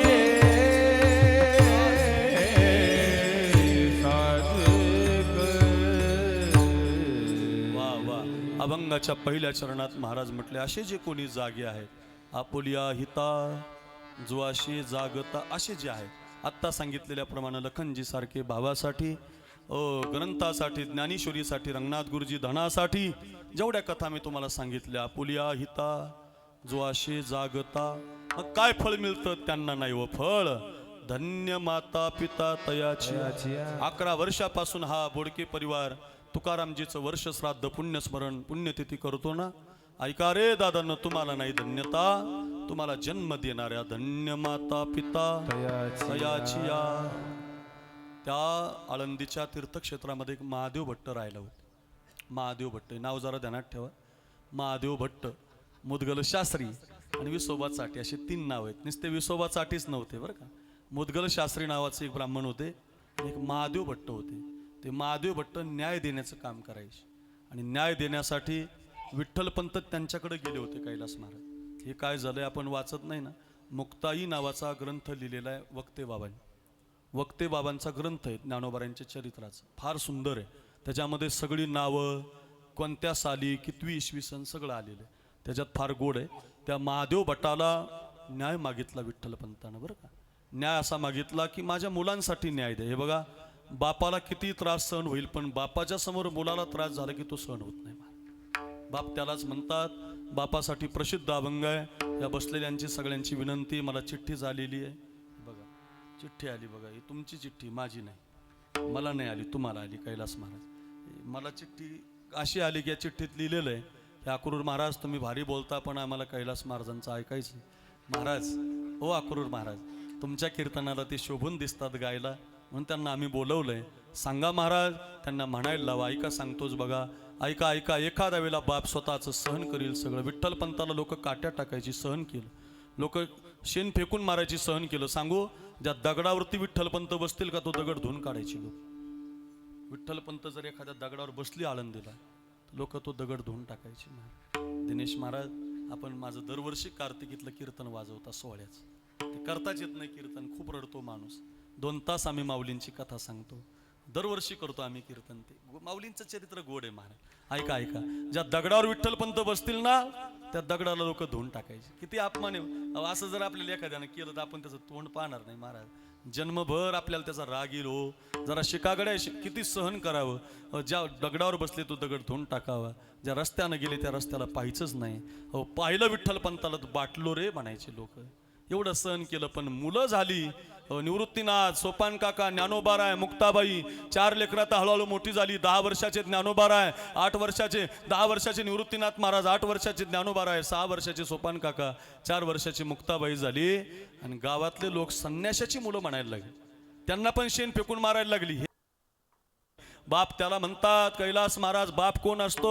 वा वा अभंगाच्या पहिल्या चरणात महाराज म्हटले असे जे कोणी जागे आहेत आपुलिया हिता जो असे जागता असे जे आहे आत्ता सांगितलेल्याप्रमाणे लखनजी सारखे भावासाठी ग्रंथासाठी ज्ञानेश्वरीसाठी रंगनाथ गुरुजी धनासाठी जेवढ्या कथा मी तुम्हाला सांगितल्या आपुलिया हिता जो असे जागता मग काय फळ मिळतं त्यांना नाही व फळ धन्य माता पिता तयाची 11 वर्षापासून हा बोडके परिवार तुकारामजीचं वर्ष श्राद्ध पुण्यस्मरण पुण्यतिथी करतो ना ऐका रे दादांनो तुम्हाला नाही धन्यता तुम्हाला जन्म देणाऱ्या धन्य माता पिता तयाची या त्या आळंदीच्या तीर्थक्षेत्रामध्ये एक महादेव भट्ट राहिला होते महादेव भट्ट हे नाव जरा ध्यानात ठेवा महादेव भट्ट मुदगल शास्त्री आणि विसोबा चाटी असे 3 नाव आहेत नुसते विसोबा चाटीच नव्हते बरं का मुदगल शास्त्री नावाचे एक ब्राह्मण होते एक महादेव भट्ट होते ते महादेव भट्ट न्याय देण्याचं काम करायचे आणि न्याय देण्यासाठी विठ्ठलपंत त्यांच्याकडे गेले होते कैलास महाराज हे काय झालंय आपण वाचत नाही ना मुक्ताई नावाचा ग्रंथ लिहिलेला आहे वक्ते बाबांनी वक्ते बाबांचा ग्रंथ आहे ज्ञानोबारांच्या चरित्राचं फार सुंदर आहे त्याच्यामध्ये सगळी नावं कोणत्या साली कितवी इसवी सन सगळं आलेलं आहे त्याच्यात फार गोड आहे त्या महादेव भट्टाला न्याय मागितला विठ्ठलपंतानं बरं का न्याय असा मागितला की माझ्या मुलांसाठी न्याय द्या हे बघा बापाला किती त्रास सहन होईल पण बापाच्या समोर मुलाला त्रास झाला की तो सहन होत नाही बाप त्यालाच म्हणतात बापासाठी प्रसिद्ध अभंग आहे या बसलेल्यांची सगळ्यांची विनंती मला चिठ्ठी झालेली आहे बघा चिठ्ठी आली बघा ही तुमची चिठ्ठी माझी नाही मला नाही आली तुम्हाला आली कैलास महाराज मला चिठ्ठी अशी आली की या चिठ्ठीत लिहिलेलं आहे की अक्रूर महाराज तुम्ही भारी बोलता पण आम्हाला कैलास महाराजांचं ऐकायचं महाराज हो अक्रूर महाराज तुमच्या कीर्तनाला ते शोभून दिसतात गायला म्हणून त्यांना आम्ही बोलवलंय सांगा महाराज त्यांना म्हणायला लावा ऐका सांगतोच बघा ऐका ऐका एखाद्या वेळेला बाप स्वतःचं सहन करील सगळं विठ्ठलपंताला लोक काट्या टाकायची सहन केलं लोक शेण फेकून मारायची सहन केलं सांगू ज्या दगडावरती विठ्ठलपंत बसतील का तो दगड धुवून काढायची लोक विठ्ठलपंत जर एखाद्या दगडावर बसली आळंदीला लोक तो दगड धुवून टाकायचे दिनेश महाराज आपण माझं दरवर्षी कार्तिकीतलं कीर्तन वाजवता सोहळ्याचं ते करताच येत नाही कीर्तन खूप रडतो माणूस 2 तास आम्ही माऊलींची कथा सांगतो दरवर्षी करतो आम्ही कीर्तन ते माऊलींचं चरित्र गोड आहे महाराज ऐका ऐका ज्या दगडावर विठ्ठलपंत बसतील ना त्या दगडाला लोक धुवून टाकायचे किती अपमान आहे असं जर आपल्याला एखाद्यानं केलं तर आपण त्याचं तोंड पाहणार नाही महाराज जन्मभर आपल्याला त्याचा राग येईल हो जरा शिकागड्या किती सहन करावं ज्या दगडावर बसले तो दगड धुवून टाकावा ज्या रस्त्यानं गेले त्या रस्त्याला पाहायचंच नाही हो पाहिलं विठ्ठलपंताला बाटलो रे म्हणायचे लोक एवढं सहन केलं पण मुलं झाली निवृत्तीनाथ सोपान काका ज्ञानोबाराय मुक्ताबाई 4 लेकरात हळूहळू मोठी झाली 10 वर्षाचे ज्ञानोबाराय 8 वर्षाचे 10 वर्षाचे निवृत्तीनाथ महाराज 8 वर्षाचे ज्ञानोबाराय 6 वर्षाचे सोपान काका 4 वर्षाची मुक्ताबाई झाली आणि गावातले लोक संन्याशाची मुलं म्हणायला लागली त्यांना पण शेण फेकून मारायला लागली बाप त्याला म्हणतात कैलास महाराज बाप कोण असतो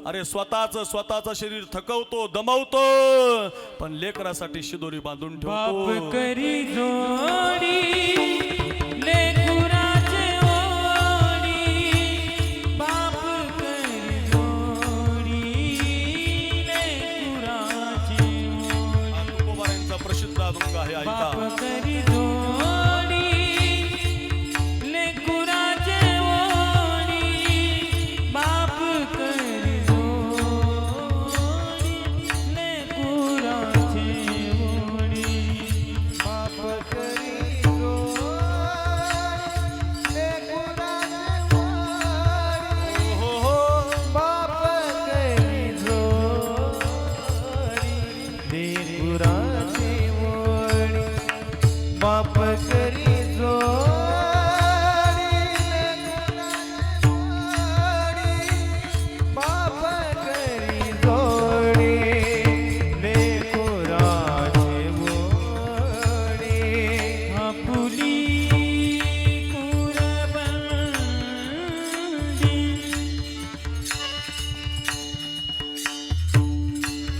अरे स्वतःच शरीर थकवतो दमवतो पण लेकरासाठी शिदोरी बांधून ठेवतो बाप करी जोडी लेकराचे ओढी बाप करी जोडी लेकराचे ओढी तुकोबारांचा प्रसिद्ध अभंग आहे ऐका बाप करी जोडी लेकराचे ओढी बाप करी जोडी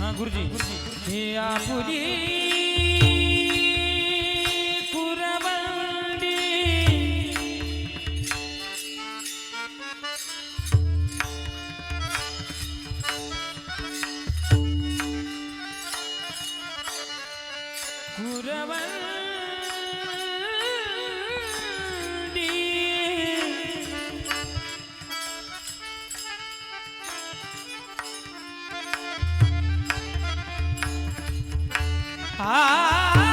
हा गुरुजी हे आपुली कुरवंडी कुरवंडी आपुली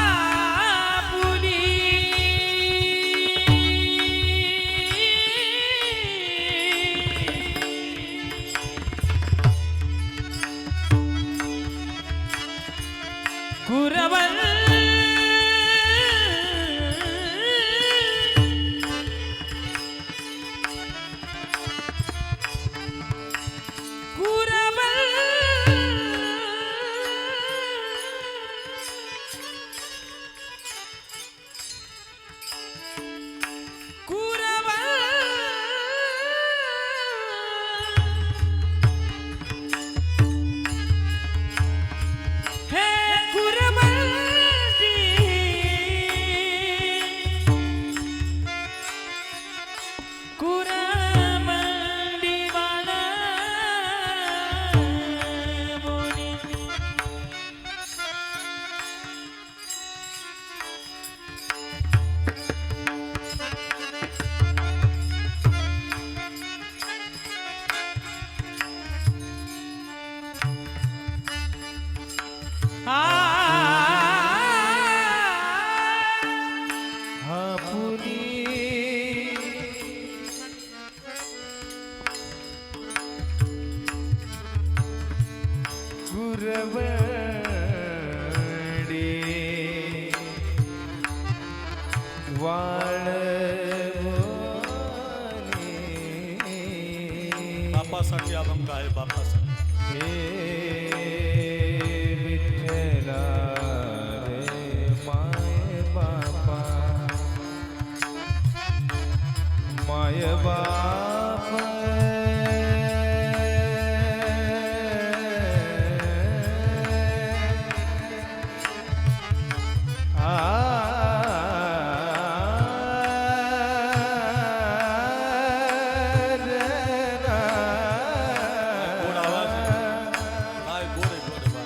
बापासाठी अभंग आहे बापासाठी. हे विठ्ठला रे माय बापा माय बाप गोड आवाज आहे. काय गोड आहे, गोड आहे बा.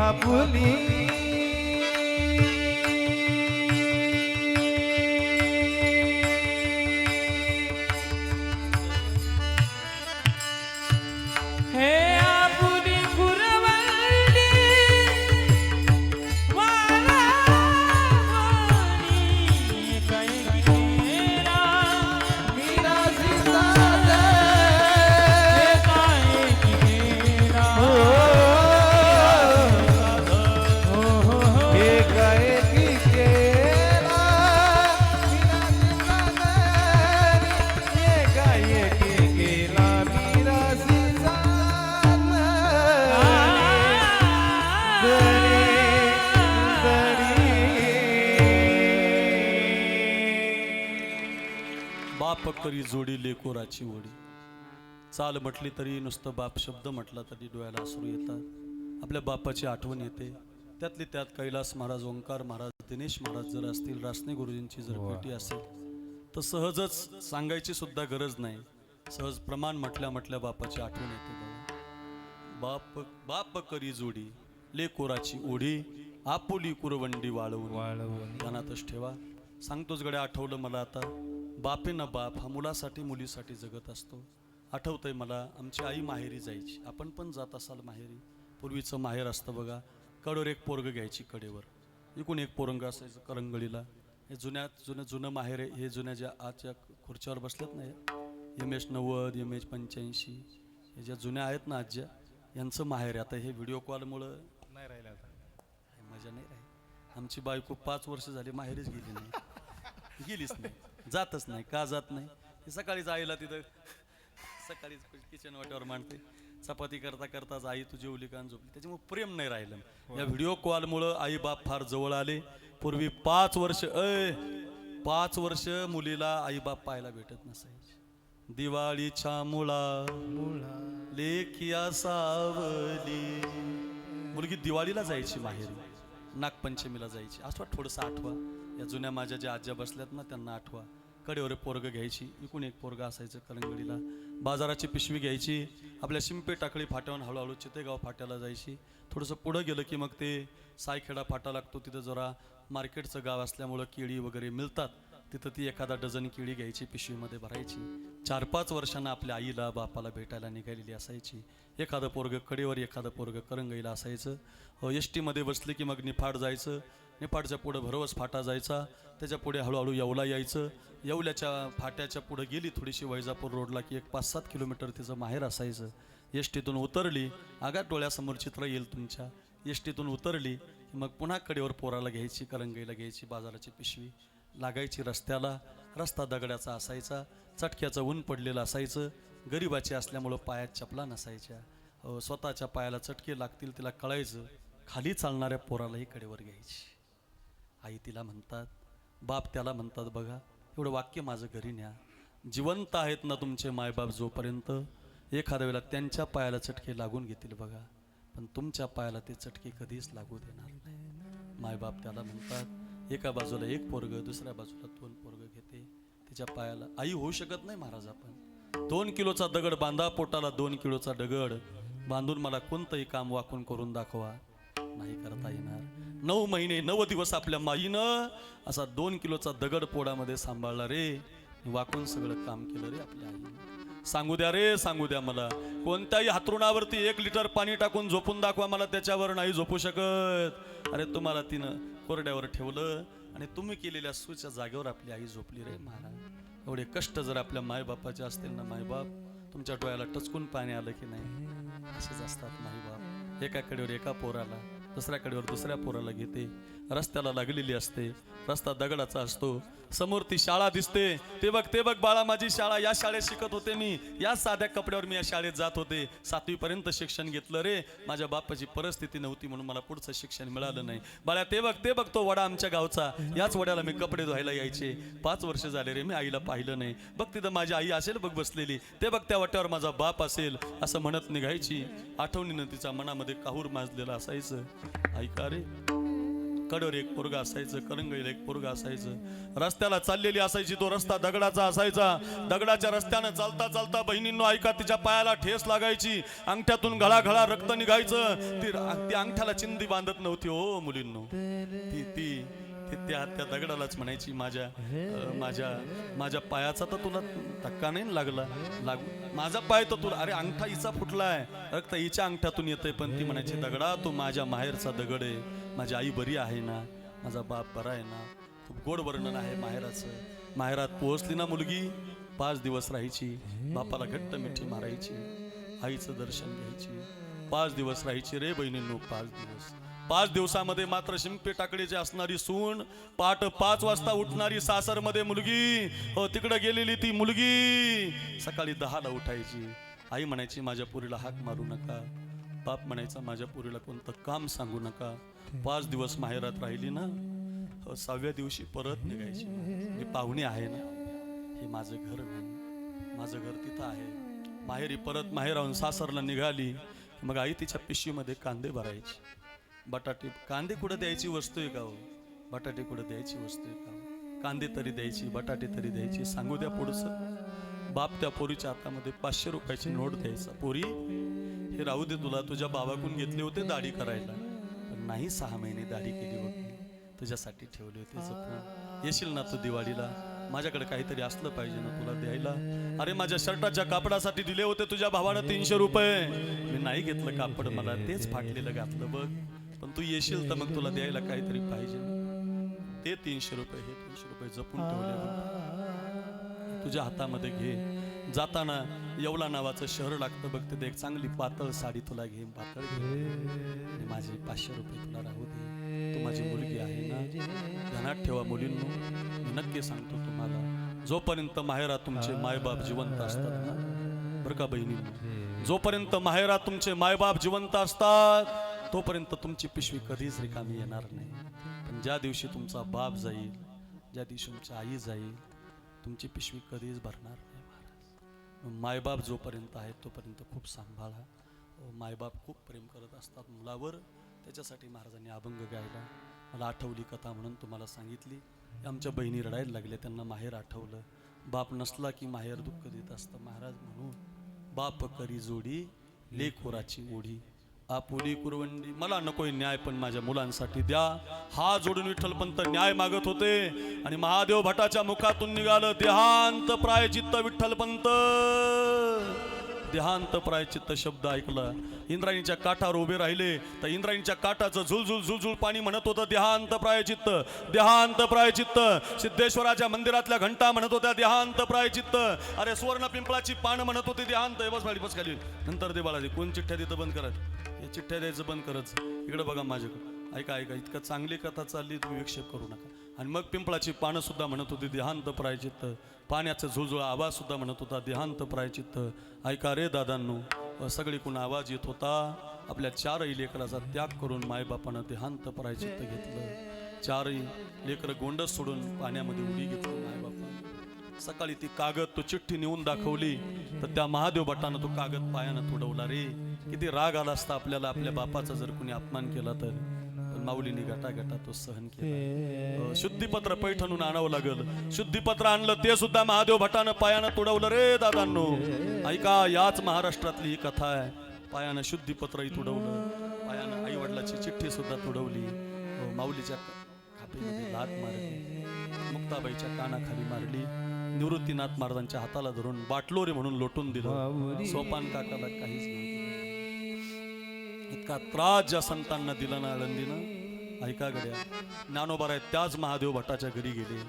आपुली हे आपुली कुरवंडी वाळवणी काय केला मीरा सीता हे काय केला हे काय की केला हे काय की केला मीरा सीता बाप करी जोडी लेकोराची ओढी. चाल म्हटली तरी नुसतं बाप शब्द म्हटला तरी डोळ्याला अश्रू येतात. आपल्या बापाची आठवण येते. त्यातली त्यात कैलास महाराज, ओंकार महाराज, दिनेश महाराज जर असतील, रासने गुरुजींची जर भेटी असेल तर सहजच सांगायची सुद्धा गरज नाही. सहज प्रमाण म्हटल्या बापाची आठवण येते. बाप बाप करी जोडी लेकोराची ओढी, आपुली कुरवंडी वाळवून. ध्यानातच ठेवा. सांगतोच गड्या, आठवलं मला आता. बापे ना बाप हा मुलासाठी मुलीसाठी जगत असतो. आठवतंय मला, आमची आई माहेरी जायची. आपण पण जात असाल माहेरी. पूर्वीचं माहेर असतं बघा, कडेवर एक पोरग घ्यायची कडेवर, इकून एक पोरंग असायचं करंगळीला. हे जुनं माहेर आहे. हे जुन्या ज्या आजच्या खुर्च्यावर बसल्यात ना, MS 90, MS 85, हे ज्या जुन्या आहेत ना आजच्या, यांचं माहेर आहे. आता हे व्हिडिओ कॉलमुळं नाही राहिला आता. मजा नाही राही. आमची बायको 5 वर्ष झाली माहेरच गेली नाही, गेलीच नाही, जातच नाही. का जात नाही? सकाळीच आईला तिथं सकाळीच किचन वाट्यावर मांडते, चपाती करता करताच आई तू जेवली का झोपली. त्याच्यामुळे प्रेम नाही राहिलं. या व्हिडिओ कॉलमुळं आई बाप फार जवळ आले. पूर्वी 5 वर्ष मुलीला आई बाप पाहायला भेटत नसायचे. दिवाळीच्या मुळा लेखिया सावली, मुलगी दिवाळीला जायची माहेरी, नागपंचमीला जायची. आठवा थोडंसं आठवा. या जुन्या माझ्या ज्या आज्या बसल्यात ना त्यांना आठवा. कडेवर पोरग घ्यायची, इकून एक पोरग असायचं करंगडीला. बाजाराची पिशवी घ्यायची, आपल्या शिंपे टाकळी फाट्यावरून हळूहळू चितेगाव फाट्याला जायची. थोडंसं पुढं गेलं की मग ते सायखेडा फाटा लागतो, तिथं जरा मार्केटचं गाव असल्यामुळं केळी वगैरे मिळतात. तिथं ती एखादा डझन केळी घ्यायची, पिशवीमध्ये भरायची. 4-5 वर्षांना आपल्या आईला बापाला भेटायला निघालेली असायची. एखादं पोरग कडेवर, एखादं पोरग करंगईला असायचं. ST मध्ये बसले की मग निफाड जायचं. निफाडच्या पुढं भरवस फाटा जायचा. त्याच्या पुढे हळूहळू येवला यायचं. येवल्याच्या फाट्याच्या पुढं गेली थोडीशी वैजापूर रोडला की एक 5-7 किलोमीटर तिचं माहेर असायचं. STतून उतरली, आगात डोळ्यासमोर चित्र येईल तुमच्या. STतून उतरली की मग पुन्हा कडेवर पोराला घ्यायची, करंगईला घ्यायची. बाजाराची पिशवी लागायची रस्त्याला. रस्ता दगडाचा असायचा, चटक्याचं ऊन पडलेलं असायचं. गरिबाची असल्यामुळं पायात चपला नसायच्या. स्वतःच्या पायाला चटके लागतील तिला कळायचं. खाली चालणाऱ्या पोरालाही कडेवर घ्यायची. आई तिला म्हणतात, बाप त्याला म्हणतात. बघा एवढं वाक्य माझं घरी न्या. जिवंत आहेत ना तुमचे मायबाप जोपर्यंत, एखाद्या वेळेला त्यांच्या पायाला चटके लागून घेतील बघा, पण तुमच्या पायाला ते चटके कधीच लागू देणार नाही. मायबाप त्याला म्हणतात, एका बाजूला एक पोरग, दुसऱ्या बाजूला 2 पोरग घेते. तिच्या पायाला आई होऊ शकत नाही महाराज. आपण 2 किलोचा दगड बांधा, पोटाला 2 किलोचा दगड बांधून मला कोणतंही काम वाकून करून दाखवा, नाही करता येणार. 9 महिने 9 दिवस आपल्या माईनं असा 2 किलोचा दगड पोटामध्ये सांभाळला रे. वाकून सगळं काम केलं रे आपल्या आईनं. सांगू द्या रे, सांगू द्या मला. कोणत्याही हातरुणावरती 1 लिटर पाणी टाकून झोपून दाखवा, मला त्याच्यावर नाही झोपू शकत. अरे तुम्हाला तिनं कोरड्यावर ठेवलं आणि तुम्ही केलेल्या सूच्या जागेवर आपली आई झोपली रे महाराज. एवढे कष्ट जर आपल्या मायबापाचे असतील ना, मायबाप तुमच्या डोळ्याला टचकून पाणी आलं की नाही? असेच असतात मायबाप. एका कडेवर एका पोराला, दुसऱ्या कडेवर दुसऱ्या पोराला घेते. रस्त्याला लागलेली असते, रस्ता दगडाचा असतो. समोर ती शाळा दिसते. ते बघ बाळा माझी शाळा, या शाळेत शिकत होते मी, या साध्या कपड्यावर मी या शाळेत जात होते. 7वी पर्यंत शिक्षण घेतलं रे. माझ्या बापाची परिस्थिती नव्हती म्हणून मला पुढचं शिक्षण मिळालं नाही. बाळा ते बघ तो वडा आमच्या गावचा, याच वड्याला मी कपडे धुवायला यायचे. 5 वर्ष झाले रे मी आईला पाहिलं नाही. बघ तिथं माझी आई असेल बघ बसलेली, ते बघ त्या वाट्यावर माझा बाप असेल, असं म्हणत निघायची. आठवणीनं तिच्या मनामध्ये काहूर माजलेलं असायचं. ऐका रे, कडेवर एक पोरगा असायचं, करंगईला एक पोरगा असायचं. रस्त्याला चाललेली असायची, तो रस्ता दगडाचा असायचा. दगडाच्या रस्त्यानं चालता चालता बहिणींनो ऐका, तिच्या पायाला ठेस लागायची. अंगठ्यातून घळा रक्त निघायचं. ती अंगठ्याला चिंदी बांधत नव्हती हो मुलींनो. ती त्या दगडालाच म्हणायची, माझ्या पायाचा तर तुला धक्का नाही लागला, माझा पाय तर तुला, अरे अंगठा हिचा फुटलाय, रक्त हिच्या अंगठ्यातून येतंय. पण ती म्हणायची, दगडा तू माझ्या माहेरचा दगड आहे, माझी आई बरी आहे ना, माझा बाप बरा आहे ना. खूप गोड वर्णन आहे माहेराचं. माहेरात पोहोचली ना मुलगी, 5 दिवस राहायची. बापाला घट्ट मिठी मारायची, आईचं दर्शन घ्यायची. 5 दिवस राहायची रे बहिणींनो, 5 दिवस. 5 दिवसामध्ये मात्र शिंपे टाकडीची असणारी सून, पहाटे 5 वाजता उठणारी सासरमध्ये मुलगी, तिकडे गेलेली ती मुलगी सकाळी 10ला उठायची. आई म्हणायची माझ्या पुरीला हाक मारू नका. बाप म्हणायचा माझ्या पुरीला कोणतं काम सांगू नका. 5 दिवस माहेरात राहिली ना, 6व्या दिवशी परत निघायची. मी पाहुणे आहे ना, हे माझं घर नाही, माझं घर तिथं आहे. माहेरी परत माहेराहून सासरला निघाली. मग आई तिच्या पिशवीमध्ये कांदे भरायची. बटाटे, कांदे कुठं द्यायची वस्तू आहे का हो? बटाटे कुठं द्यायची वस्तू आहे का? कांदे तरी द्यायची, बटाटे तरी द्यायची. सांगू द्या पुढचं. बाप त्या पोरीच्या हातामध्ये 500 रुपयाची नोट द्यायचा. पोरी हे राहू दे, तुला तुझ्या बाबाकडून घेतले होते दाढी करायला, पण नाही 6 महिने दाढी केली होती, तुझ्यासाठी ठेवले होते जपून. येशील ना तू दिवाळीला, माझ्याकडे काहीतरी असलं पाहिजे ना तुला द्यायला. अरे माझ्या शर्टाच्या कापडासाठी दिले होते तुझ्या भावानं 300 रुपये, मी नाही घेतलं कापड मला तेच फाटलेलं घातलं बघ, पण तू येशील तर मग तुला द्यायला काहीतरी पाहिजे. ते 300 रुपये, हे 300 रुपये जपून ठेवले बघ, तुझ्या हातामध्ये घे. जाताना येवला नावाचं शहर लागतं बघ, ते एक चांगली पातळ साडी तुला घे, पातळ घे. आणि माझे 500 रुपये तुला राहू दे. तू माझी मुलगी आहे ना, ध्यानात ठेवा मुलींनो, मी नक्की सांगतो तुम्हाला, जोपर्यंत माहेरात तुमचे मायबाप जिवंत असतात ना, बरं का बहिणींनो, जोपर्यंत माहेरात तुमचे मायबाप जिवंत असतात तोपर्यंत तुमची पिशवी कधीच रिकामी येणार नाही. पण ज्या दिवशी तुमचा बाप जाईल, ज्या दिवशी तुमची आई जाईल, तुमची पिशवी कधीच भरणार नाही महाराज. मायबाप जोपर्यंत आहेत तोपर्यंत खूप सांभाळा. मायबाप खूप प्रेम करत असतात मुलावर, त्याच्यासाठी महाराजांनी अभंग गायला. मला आठवली कथा म्हणून तुम्हाला सांगितली. आमच्या बहिणी रडायला लागल्या, त्यांना माहेर आठवलं. बाप नसला की माहेर दुःख देत असतं महाराज. म्हणून बाप करी जोडी लेकोराची ओढी, आपुली कुरवंडी. मला नकोय न्याय पण माझ्या मुलांसाठी द्या. हा जोडून विठ्ठलपंत न्याय मागत होते आणि महादेव भटाच्या मुखातून निघालं देहांत प्रायचित्त. विठ्ठलपंत देहांत प्रायचित्त शब्द ऐकला. इंद्रायणीच्या काठावर उभे राहिले तर इंद्रायणीच्या काठाचं झुलझुल झुलझुल पाणी म्हणत होतं देहांत प्रायचित्त, देहांत प्रायचित्त. सिद्धेश्वराच्या मंदिरातल्या घंटा म्हणत होत्या देहांत प्रायचित्त. अरे सुवर्ण पिंपळाची पानं म्हणत होती देहांत. बस खाली. नंतर दे बाळा, कोण चिठ्ठ्या देतं बंद करत, या चिठ्ठ्या द्यायचं बंद करत. इकडे बघा माझ्याकडे, ऐका ऐका, इतकं चांगली कथा चालली, तुम्ही विक्षेप करू नका. आणि मग पिंपळाची पानं सुद्धा म्हणत होती देहांत प्रायचित्त. पाण्याचा झुळझुळ आवाज सुद्धा म्हणत होता देहांत प्रायचित्त. ऐका रे दादांनो, सगळीकडून आवाज येत होता. आपल्या 4ही लेकराचा त्याग करून मायबापानं देहांत प्रायचित्त घेतलं. 4ही लेकरं गोंडस सोडून पाण्यामध्ये उडी घेतली मायबापानं. सकाळी ती कागद, तो चिठ्ठी नेऊन दाखवली तर त्या महादेव भटानं तो कागद पायानं तोडवला. रे किती राग आला असता आपल्याला आपल्या बापाचा जर कुणी अपमान केला तर. माऊलीने गटागटा तो सहन केला. शुद्धीपत्र पैठणून आणावं लागल. शुद्धीपत्र आणलं, ते सुद्धा महादेव भटानं पायानं तोडवलं. रे दादांनो ऐका, याच महाराष्ट्रातली ही कथा आहे. पायानं शुद्धीपत्रही तुडवलं, पायानं आई वडिलाची चिठ्ठी सुद्धा तुडवली. माऊलीच्या खापीमध्ये लाथ मारली, मुक्ताबाईच्या कानाखाली मारली. निवृत्तीनाथ महाराजांच्या हाताला धरून बाटलो रे म्हणून लोटून दिलं. सोपान काकाला काहीच नव्हतं. इतका त्रास ज्या संतांना दिला ना आळंदीनं, ऐका गड्या, ज्ञानोबा त्याच महादेव भटाच्या घरी गेले.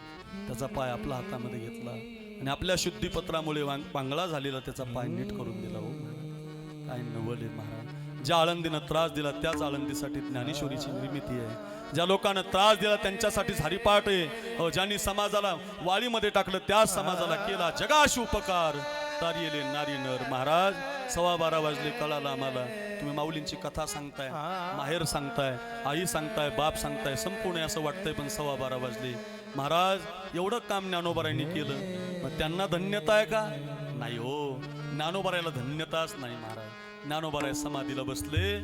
त्याचा पाय आपल्या हातामध्ये घेतला आणि आपल्या शुद्धीपत्रामुळे पांगळा झालेला त्याचा पाय नीट करून दिला. हो काय नवले महाराज. ज्या आळंदीनं त्रास दिला त्याच आळंदीसाठी ज्ञानेश्वरीची निर्मिती आहे. ज्या लोकांना त्रास दिला त्यांच्यासाठीच हरिपाठ आहे. ज्यांनी समाजाला वाळीमध्ये टाकलं त्याच समाजाला केला जगाशी उपकार. तारियले नारी नर. महाराज 12:15 वाजले, कळालं आम्हाला. तुम्ही माऊलींची कथा सांगताय, माहेर सांगताय, आई सांगताय, बाप सांगताय, संपूर्ण असं वाटतंय, पण 12:15 वाजले. महाराज एवढं काम ज्ञानोबारायांनी केलं, मग त्यांना धन्यता आहे का? नाही हो, ज्ञानोबारायला धन्यताच नाही महाराज. ज्ञानोबाराय समाधीला बसले,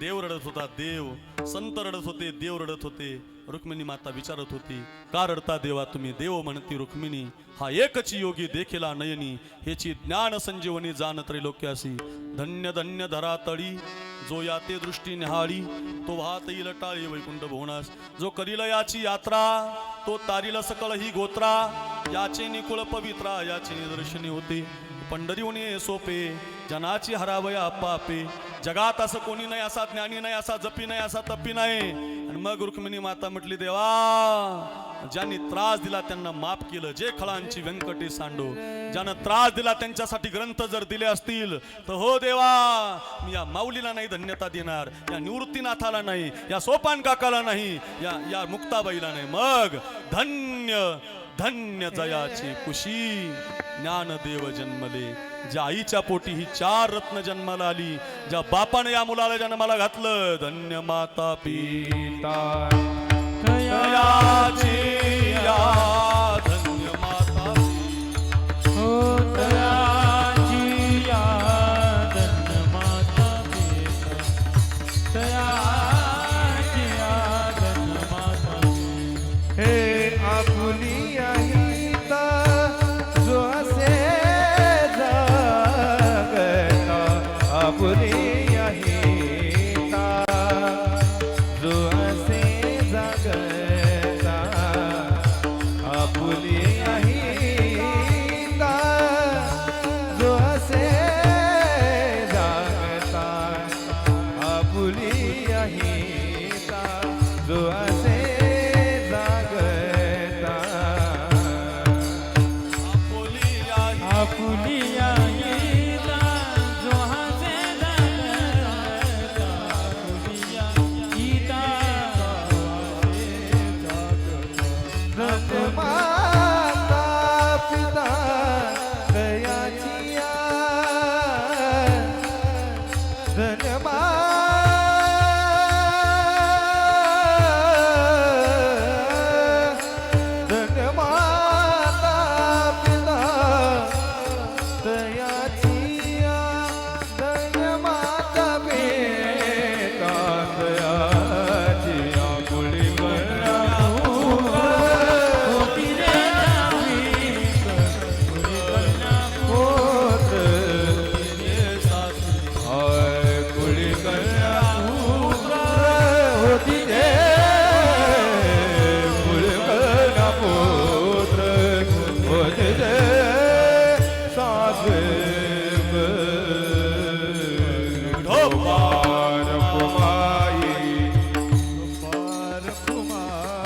देव रडत होता. देव, संत रडत होते, देव रडत होते. रुक्मिणी माता विचारत होती, का रडता देवा तुम्ही? देव म्हणती, रुक्मिणी हा एकच योगी देखिला नयनी, हेची ज्ञान संजीवनी जाण त्रैलोक्यासी. धन्य धन्य धरातळी जो याते दृष्टी निहाळी, तो वाहत येईल टाळी वैकुंठ भुवनास. जो करील याची यात्रा, तो तारील सकळ ही गोत्रा. याचे निकुळ पवित्रा, याचे निदर्शनी होते. पंढरीवणे सोपे, जनाची हरावया पापे. जगात असं कोणी नाही, असा ज्ञानी नाही, असा जपी नाही, असा तपी नाही. आणि मग रुक्मिणी माता म्हटली, देवा ज्यांनी त्रास दिला त्यांना माफ केलं. जे खळांची व्यंकटी सांडो, ज्यानं त्रास दिला त्यांच्यासाठी ग्रंथ जर दिले असतील तर हो देवा, मी या माऊलीला नाही धन्यता देणार, या निवृत्तीनाथाला नाही, या सोपान काकाला नाही, या मुक्ताबाईला नाही. मग धन्य धन्य जयाची कुशी, ज्ञानदेव जन्मले. ज्या आईच्या पोटी ही 4 रत्न जन्माला आली, ज्या बापाने या मुलाला जन्माला घातलं, धन्य माता पिता तयाची या. धन्य माता हो तयाची या. धन्य माता पिता तयाची या. धन्य माता. हे आपुली अहिता जो असे जगता, आपुली अहिता जो असे जगता, आपुली अहिता जो असे जगता. रखुमाई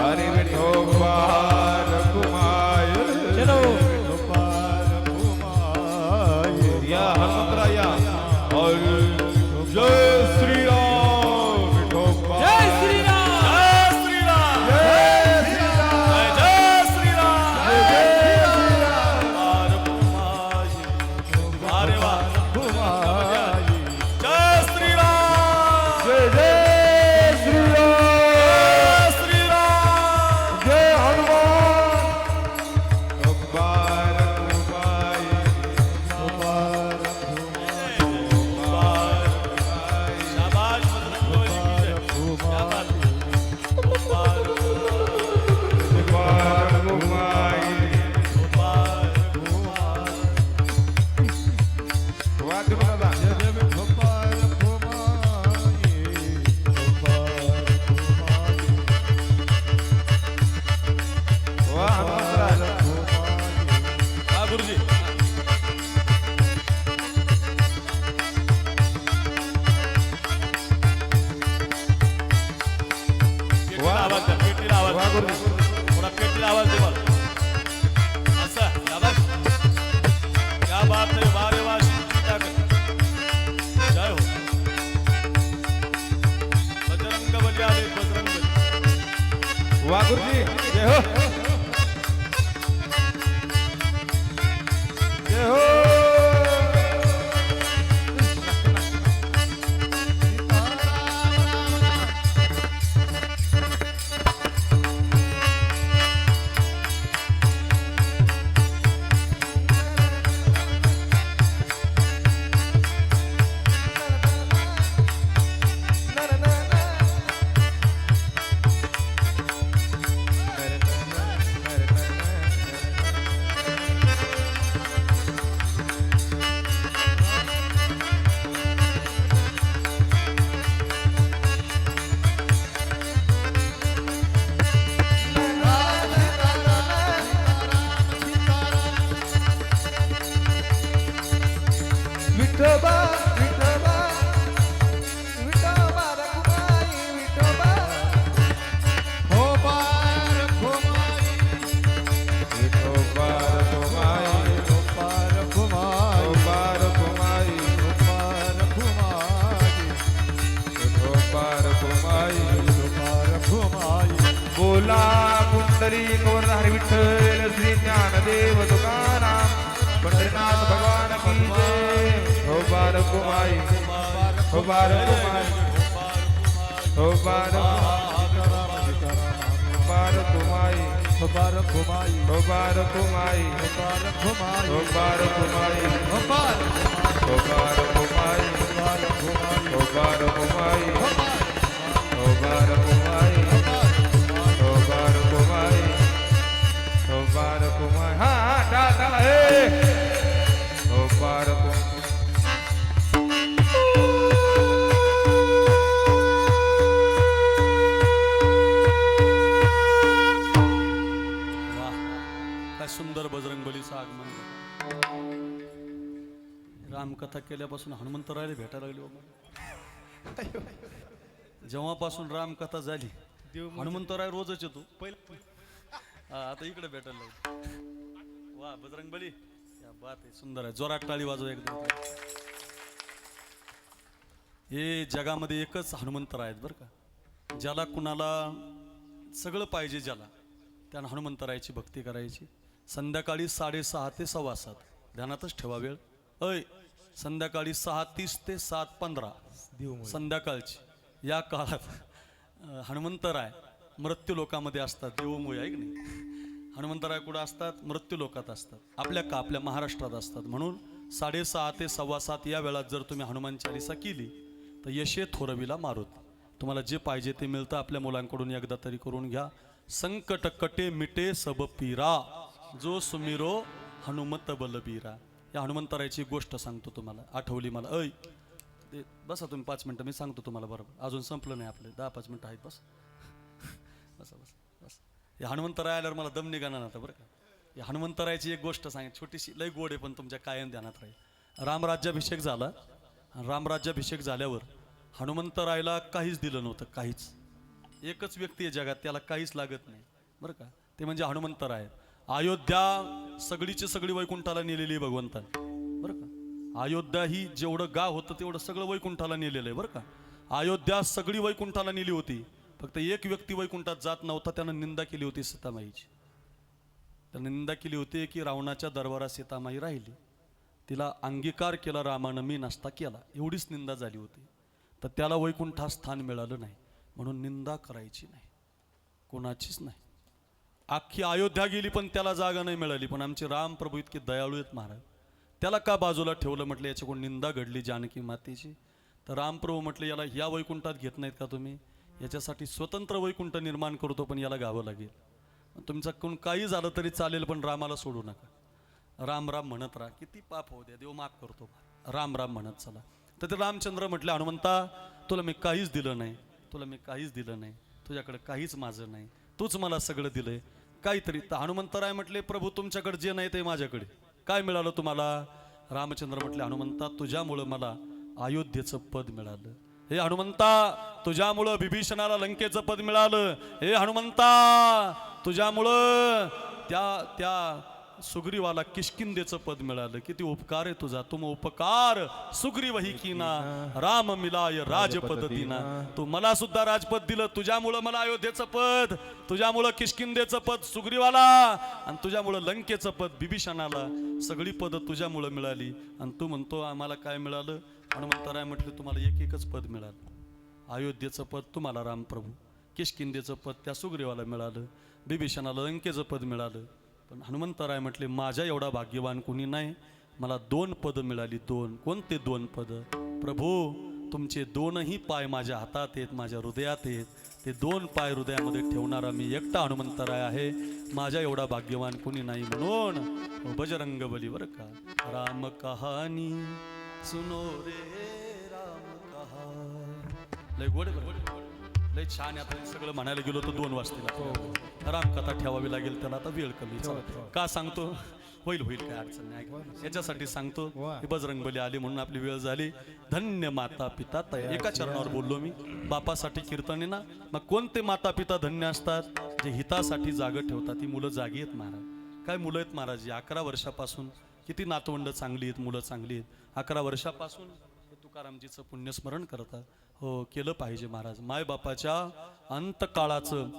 हरे विठोबा रखुमाई चलो या हनुमंतराया और जय श्री राम विठोबा जय श्री राम गुरुजी पेटीला आवाज द्या, थोडा पेटीला आवाज दे मला असं शाबास. क्या बात है वारे वा शिंपी टाकत. जय हो बजरंग बली आले बजरंग बली. वाह गुरुजी जय हो जय हो विठोबा विठोबा विठोबा रखुमाई विठोबा हो पार रखुमाई विठोबा रखुमाई हो पार रखुमाई हो पार रखुमाई हो पार रखुमाई विठोबा रखुमाई हो पार रखुमाई बोला कुंडली कोरहरी विठ्ठल श्री ज्ञानदेव तुकाराम पंढरीनाथ भगवान की जय हो बार कुमाई हो बार कुमाई हो बार बार कुमाई हो बार कुमाई हो बार कुमाई हो बार कुमाई हो बार कुमाई हो बार हो बार कुमाई हो बार कुमाई हो बार कुमाई हो बार कुमाई हो बार कुमाई हाँ टाटा हे हो बार कुमाई वाह काय सुंदर बजरंग बलीचं आगमन. रामकथा केल्यापासून हनुमंतरायला भेटायला लागली बाबा. जेव्हापासून रामकथा झाली हनुमंतराय रोजच येतो आता इकडे भेटायला लागलो. वा बजरंग बली या बात आहे सुंदर आहे. जोरात टाळी वाजव एकदम. हे जगामध्ये एकच हनुमंतराय आहेत बरं का. ज्याला कुणाला सगळं पाहिजे ज्याला त्यानं हनुमंतरायाची भक्ती करायची. संध्याकाळी 6:30 ते 7:15 ध्यानातच ठेवा वेळ. अय संध्याकाळी 6:30 ते 7:15 संध्याकाळची या काळात हनुमंतराय मृत्यू लोकामध्ये असतात. देवमुळे आहे की नाही. हनुमंतराय कुठं असतात? मृत्यू लोकात असतात. आपल्या महाराष्ट्रात असतात. म्हणून 6:30 ते 7:15 या वेळात जर तुम्ही हनुमान चालीसा केली तर यशे थोरविला मारुत. तुम्हाला जे पाहिजे ते मिळतं. आपल्या मुलांकडून एकदा तरी करून घ्या. संकट कटे मिटे सब पीरा जो सुमिरो हनुमत बलबीरा. या हनुमंतरायची गोष्ट सांगतो तुम्हाला. आठवली मला. अय बसा तुम्ही 5 मिनटं मी सांगतो तुम्हाला. बरोबर अजून संपलं नाही आपले 10-5 मिनटं आहेत. बस बस बस बस. या हनुमंतराय आल्यावर मला दम निघाणार नव्हता बरं का. या हनुमंतरायची एक गोष्ट सांग छोटीशी लय गोड आहे पण तुमच्या कायम ध्यानात राहील. रामराज्याभिषेक झाला आणि रामराज्याभिषेक झाल्यावर हनुमंतरायला काहीच दिलं नव्हतं, काहीच. एकच व्यक्ती आहे जगात त्याला काहीच लागत नाही बरं का, ते म्हणजे हनुमंतराय. अयोध्या सगळीची सगळी वैकुंठाला नेलेली आहे भगवंताने बरं का. अयोध्या ही जेवढं गाव होतं तेवढं सगळं वैकुंठाला नेलेलं आहे बरं का. अयोध्या सगळी वैकुंठाला नेली होती, फक्त एक व्यक्ती वैकुंठात जात नव्हता, त्यानं निंदा केली होती सीतामाईची. त्यानं निंदा केली होती की रावणाच्या दरबारात सीतामाई राहिली, तिला अंगीकार केला रामानं, मी नसता केला, एवढीच निंदा झाली होती. तर त्याला वैकुंठात स्थान मिळालं नाही, म्हणून निंदा करायची नाही, कोणाचीच नाही. अख्खी अयोध्या गेली पण त्याला जागा नाही मिळाली. पण आमचे राम प्रभू इतके दयाळू आहेत महाराज, त्याला का बाजूला ठेवलं म्हटलं, याच्याकडून निंदा घडली जानकी मातेची. तर रामप्रभू म्हटले याला ह्या वैकुंठात घेत नाहीत का तुम्ही, याच्यासाठी स्वतंत्र वैकुंठ निर्माण करतो, पण याला गावं लागेल. तुमचा कोण काही झालं तरी चालेल, पण रामाला सोडू नका. राम राम म्हणत राहा, किती पाप होऊ द्या, देव माफ करतो, राम राम म्हणत चला. तर ते रामचंद्र म्हटले हनुमंता तुला मी काहीच दिलं नाही, तुला मी काहीच दिलं नाही, तुझ्याकडे काहीच माझं नाही, तूच मला सगळं दिलंय काहीतरी. तर हनुमंतराय म्हटले प्रभू तुमच्याकडे जे नाही ते माझ्याकडे, काय मिळालं तुम्हाला. रामचंद्र म्हटले हनुमंता तुझ्यामुळं मला अयोध्येचं पद मिळालं, हे हनुमंता तुझ्यामुळं विभीषणाला लंकेचं पद मिळालं, हे हनुमंता तुझ्यामुळं त्या सुग्रीवाला किष्किंधेचं पद मिळालं. किती उपकार आहे तुझा, तुम उपकार सुग्रीव ही कीना राम मिलाय राजपद दिना. तू मला सुद्धा राजपद दिलं, तुझ्यामुळं मला अयोध्येचं पद, तुझ्यामुळं किष्किंधेचं पद सुग्रीवाला, आणि तुझ्यामुळं लंकेचं पद विभीषणाला, सगळी पद तुझ्यामुळं मिळाली. आणि तू म्हणतो आम्हाला काय मिळालं. हनुमंतराय म्हटलं तुम्हाला एक एकच पद मिळालं, अयोध्येचं पद तुम्हाला रामप्रभू, किष्किंधेचं पद त्या सुग्रीवाला मिळालं, विभीषणाला लंकेचं पद मिळालं. पण हनुमंतराय म्हटले माझ्या एवढा भाग्यवान कोणी नाही, मला 2 पद मिळाली. 2 कोणते 2 पद. प्रभू तुमचे 2ही पाय माझ्या हातात आहेत, माझ्या हृदयात आहेत, ते 2 पाय हृदयामध्ये ठेवणारा मी एकटा हनुमंतराय आहे, माझ्या एवढा भाग्यवान कोणी नाही. म्हणून बजरंग बली बरं का, राम कहाणी सुनो रे राम कहाणी, लय गोड लय छान. आता सगळं म्हणायला गेलो तर 2 वाजतील. रामकथा ठेवावी लागेल, त्याला आता वेळ कमी. का सांगतो, होईल होईल काय अडचण नाही, याच्यासाठी सांगतो. बजरंगबली आली म्हणून आपली वेळ झाली. धन्य माता पिता, एका चरणावर बोललो मी. बापासाठी कीर्तन आहे ना, मग कोणते माता पिता धन्य असतात, जे हितासाठी जागं ठेवतात. ती मुलं जागी आहेत महाराज. काय मुलं आहेत महाराज, 11 वर्षापासून किती नातवंड चांगली आहेत, मुलं चांगली आहेत. 11 वर्षापासून तुकारामजीचं पुण्यस्मरण करतात. हो केलं पाहिजे महाराज. मायबापाच्या अंतकाळाचं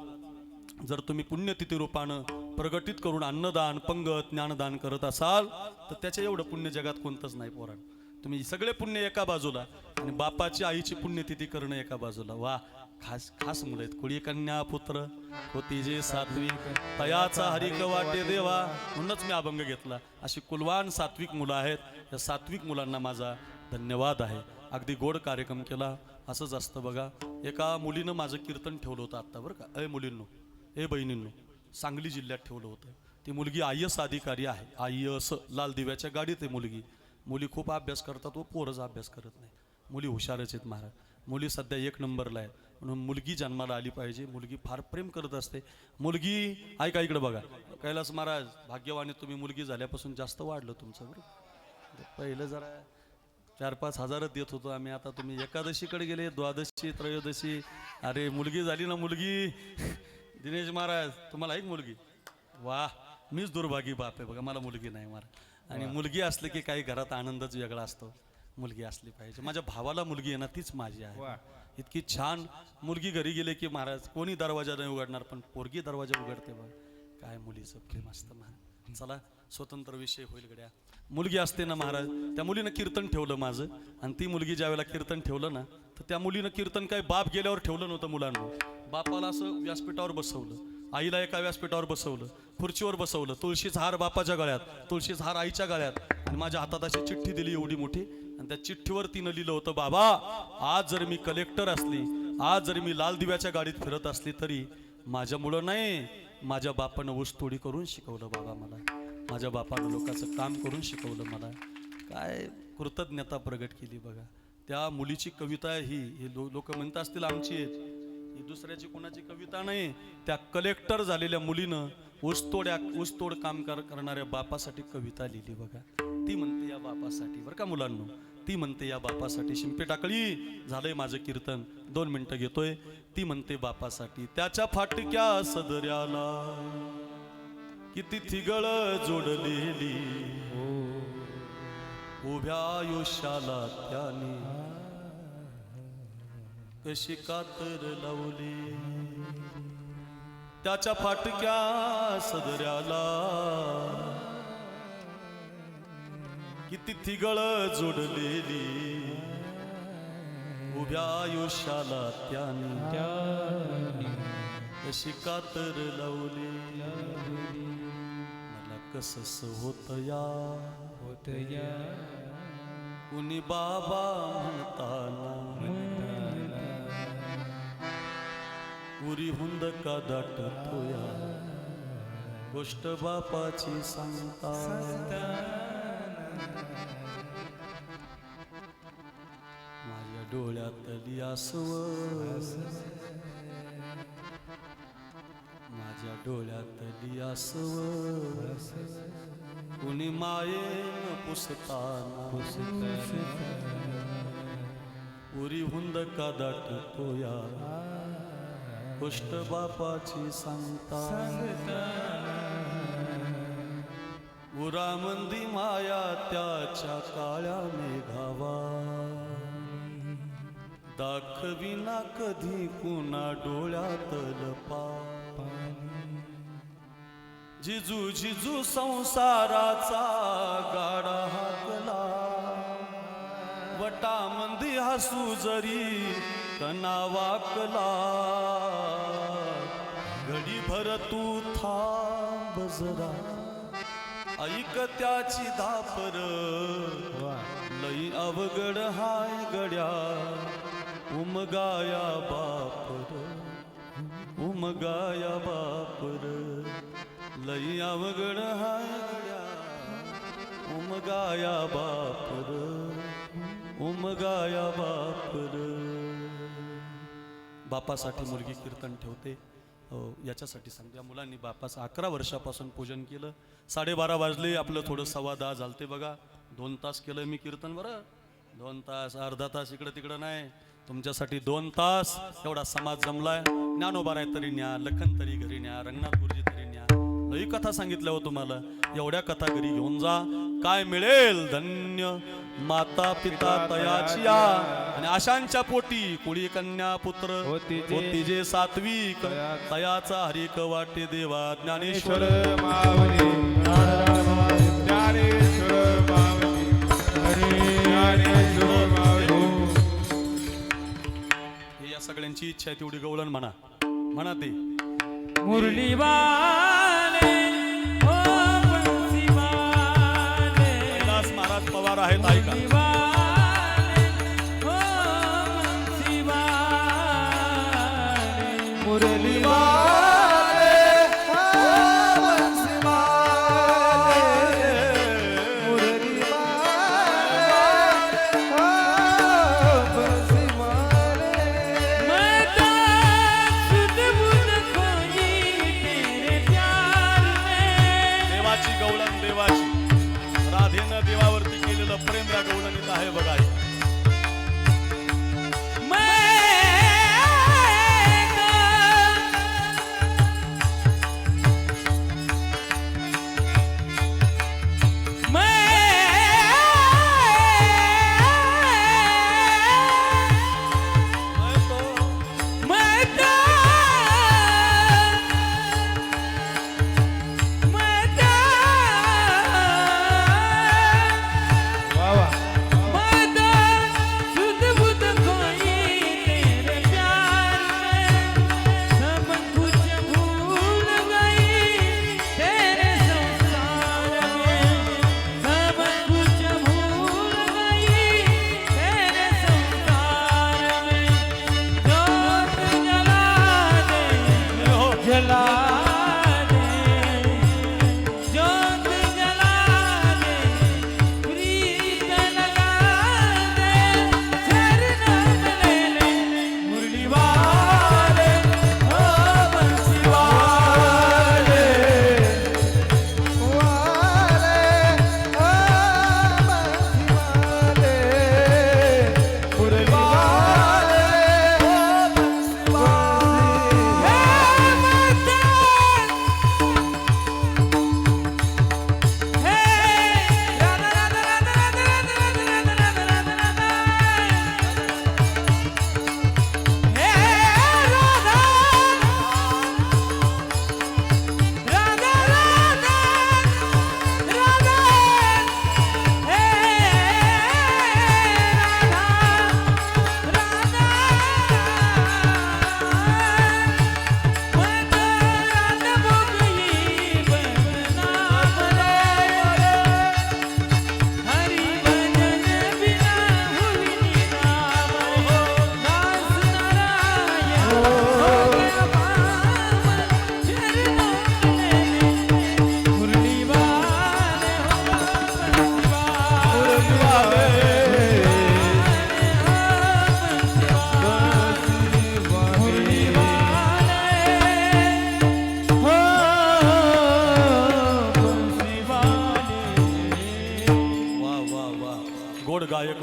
जर तुम्ही पुण्यतिथी रूपानं प्रगटित करून अन्नदान पंगत ज्ञानदान करत असाल तर त्याच्या एवढं पुण्य जगात कोणतंच नाही पोरांनो. तुम्ही सगळे पुण्य एका बाजूला आणि बापाची आईची पुण्यतिथी करणं एका बाजूला. वा खास खास मुलं आहेत. कुळी कन्या पुत्र होती जे सात्विक तयाचा हरिक वाटे देवा, म्हणूनच मी अभंग घेतला. अशी कुलवान सात्विक मुलं आहेत. या सात्विक मुलांना माझा धन्यवाद आहे. अगदी गोड कार्यक्रम केला. असंच असतं बघा. एका मुलीनं माझं कीर्तन ठेवलं होतं आत्ता बरं का. मुलींनो, बहिणींनो, सांगली जिल्ह्यात ठेवलं होतं. ती मुलगी IAS अधिकारी आहे. IAS लाल दिव्याच्या गाडीत आहे मुलगी. मुली खूप अभ्यास करतात व पोरच अभ्यास करत नाही. मुली हुशारच आहेत महाराज. मुली सध्या 1 नंबरला आहे. म्हणून मुलगी जन्माला आली पाहिजे. मुलगी फार प्रेम करत असते. मुलगी ऐका इकडे बघा. कैलास महाराज भाग्यवानी, तुम्ही मुलगी झाल्यापासून जास्त वाढलं तुमचं बरं. पहिलं जरा 4-5 हजारच देत होतो आम्ही. आता तुम्ही एकादशीकडे गेले, द्वादशी त्रयोदशी. अरे मुलगी झाली ना मुलगी. दिनेश महाराज तुम्हाला एक मुलगी. वा मीच दुर्भागी बाप आहे बघा, मला मुलगी नाही महाराज. आणि मुलगी असली की काही घरात आनंदच वेगळा असतो. मुलगी असली पाहिजे. माझ्या भावाला मुलगी आहे ना, तीच माझी आहे. इतकी छान मुलगी घरी गेले की महाराज कोणी दरवाजा नाही उघडणार, पण पोरगी दरवाजा उघडते बघ. काय मुलीचं प्रेम असतं महाराज. चला स्वतंत्र विषय होईल गड्या. मुलगी असते ना महाराज, त्या मुलीनं कीर्तन ठेवलं माझं. आणि ती मुलगी ज्या वेळेला कीर्तन ठेवलं ना, तर त्या मुलीनं कीर्तन काय बाप गेल्यावर ठेवलं नव्हतं मुलांना. बापाला असं व्यासपीठावर बसवलं, आईला एका व्यासपीठावर बसवलं, खुर्चीवर बसवलं, तुळशीचा हार बापाच्या गळ्यात, तुळशीचा हार आईच्या गळ्यात, आणि माझ्या हातात अशी चिठ्ठी दिली एवढी मोठी. आणि त्या चिठ्ठीवर तिनं लिहिलं होतं, बाबा आज जर मी कलेक्टर असली, आज जरी मी लाल दिव्याच्या गाडीत फिरत असली तरी माझ्यामुळं नाही, माझ्या बापानं ऊसतोडी करून शिकवलं बाबा मला. माझ्या बापानं लोकांचं काम करून शिकवलं मला. काय कृतज्ञता प्रगट केली बघा. त्या मुलीची कविता ही लोक म्हणत असतील आमची आहे, ही दुसऱ्याची कोणाची कविता नाही. त्या कलेक्टर झालेल्या मुलीनं ऊसतोड काम करणाऱ्या बापासाठी कविता लिहिली बघा. ती म्हणते या बापासाठी बरं का मुलांनो. ती म्हणते या बापासाठी. शिंपे टाकळी झालंय माझं कीर्तन, 2 मिनिटं घेतोय. ती म्हणते बापासाठी. त्याच्या फाटक्या सदऱ्याला किती थिगळ जोडलेली, उभ्या आयुष्याला त्याने कशी कातर लावली. त्याच्या फाटक्या सदऱ्याला किती थिगळ जोडलेली, उभ्या आयुष्याला त्याने कशी कातर लावली. मला कसस होत या कुणी बाबा म्हणताना, उरी हुंद का दाटतोया गोष्ट बापाची सांगता. माझ्या डोळ्यातली आसव, माझ्या डोळ्यातली आसव कुणी मायेन पुसताना, उरी हुंद का दाटतोया गोष्ट बापाची सांगता. उरामंदी माया त्याच्या काळ्या मेघावा, दाखविना कधी कुणा डोळ्यातल पाणी. जिजू जिजू संसाराचा गाडा हाकला, वटामंदी हसू जरी कना वाकला. घडी भर तू थांब जरा, ऐक त्याची धापर, लई अवघड हाय गड्या उमगाया बापर, उमगाया बापर. लई अवघड हाय गड्या उमगाया बापर, उमगाया बापर. बापासाठी मुलगी कीर्तन ठेवते. याच्यासाठी सांगते, या मुलांनी बापाचं 11 वर्षापासून पूजन केलं. 12:30 वाजले, आपलं थोडं 10:15 झालते बघा. 2 तास केलं मी कीर्तन. बरं 2 तास, अर्धा तास इकडं तिकडं नाही, तुमच्यासाठी 2 तास एवढा समाज जमलाय. ज्ञानोबा तरी न्या, लखन तरी घरी न्या, रंगनाथ गुरुजी तरी न्या. लई कथा सांगितल्या हो तुम्हाला. एवढ्या कथा घरी घेऊन जा, काय मिळेल धन्य माता पिता तयाची. आणि आशांच्या पोटी कुळी कन्या पुत्र होती जे सात्विक, तयाचा हरिक वाटे देवा ज्ञानेश्वर माऊली. ज्ञानेश्वर माऊली, ज्ञानेश्वर माऊली. हे या सगळ्यांची इच्छा आहे तेवढी गवळण म्हणा, म्हणा ते. मुरली वाले हो बंसी वाले, कैलास महाराज पवार आहेत ऐका. मुरली वाले हो बंसी वाले, मुरली वाले बंसी वाले, मुरली बंसी वाले. मैं तो सुध बुध खोई तेरे प्यार में. देवाची गवळण देवाची. राधेनं देवावरती केलेलं प्रेम या गवळणीत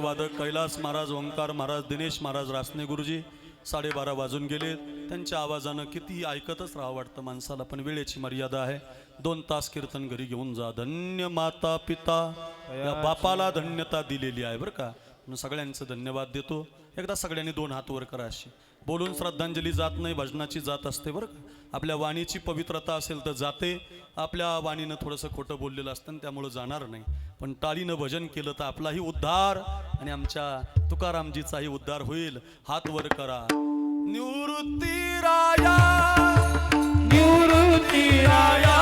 वादक कैलास महाराज, ओंकार महाराज, दिनेश महाराज, रासने गुरुजी 12:30 वाजून गेले. त्यांच्या आवाजानं किती ऐकतच राहावं वाटतं माणसाला, पण वेळेची मर्यादा आहे. 2 तास कीर्तन घरी घेऊन जा. धन्य माता पिता, या बापाला धन्यता दिलेली आहे बरं का. म्हणून सगळ्यांचं धन्यवाद देतो. एकदा सगळ्यांनी 2 हात वर करा. अशी बोलून श्रद्धांजली जात नाही, भजनाची जात असते बरं का. आपल्या वाणीची पवित्रता असेल तर जाते. आपल्या वाणीनं थोडंसं खोटं बोललेलं असतं आणि त्यामुळं जाणार नाही. पण टाळीनं भजन केलं तर आपलाही उद्धार आणि आमच्या तुकारामजीचाही उद्धार होईल. हात वर करा. निवृत्ती राया, निवृत्ती राया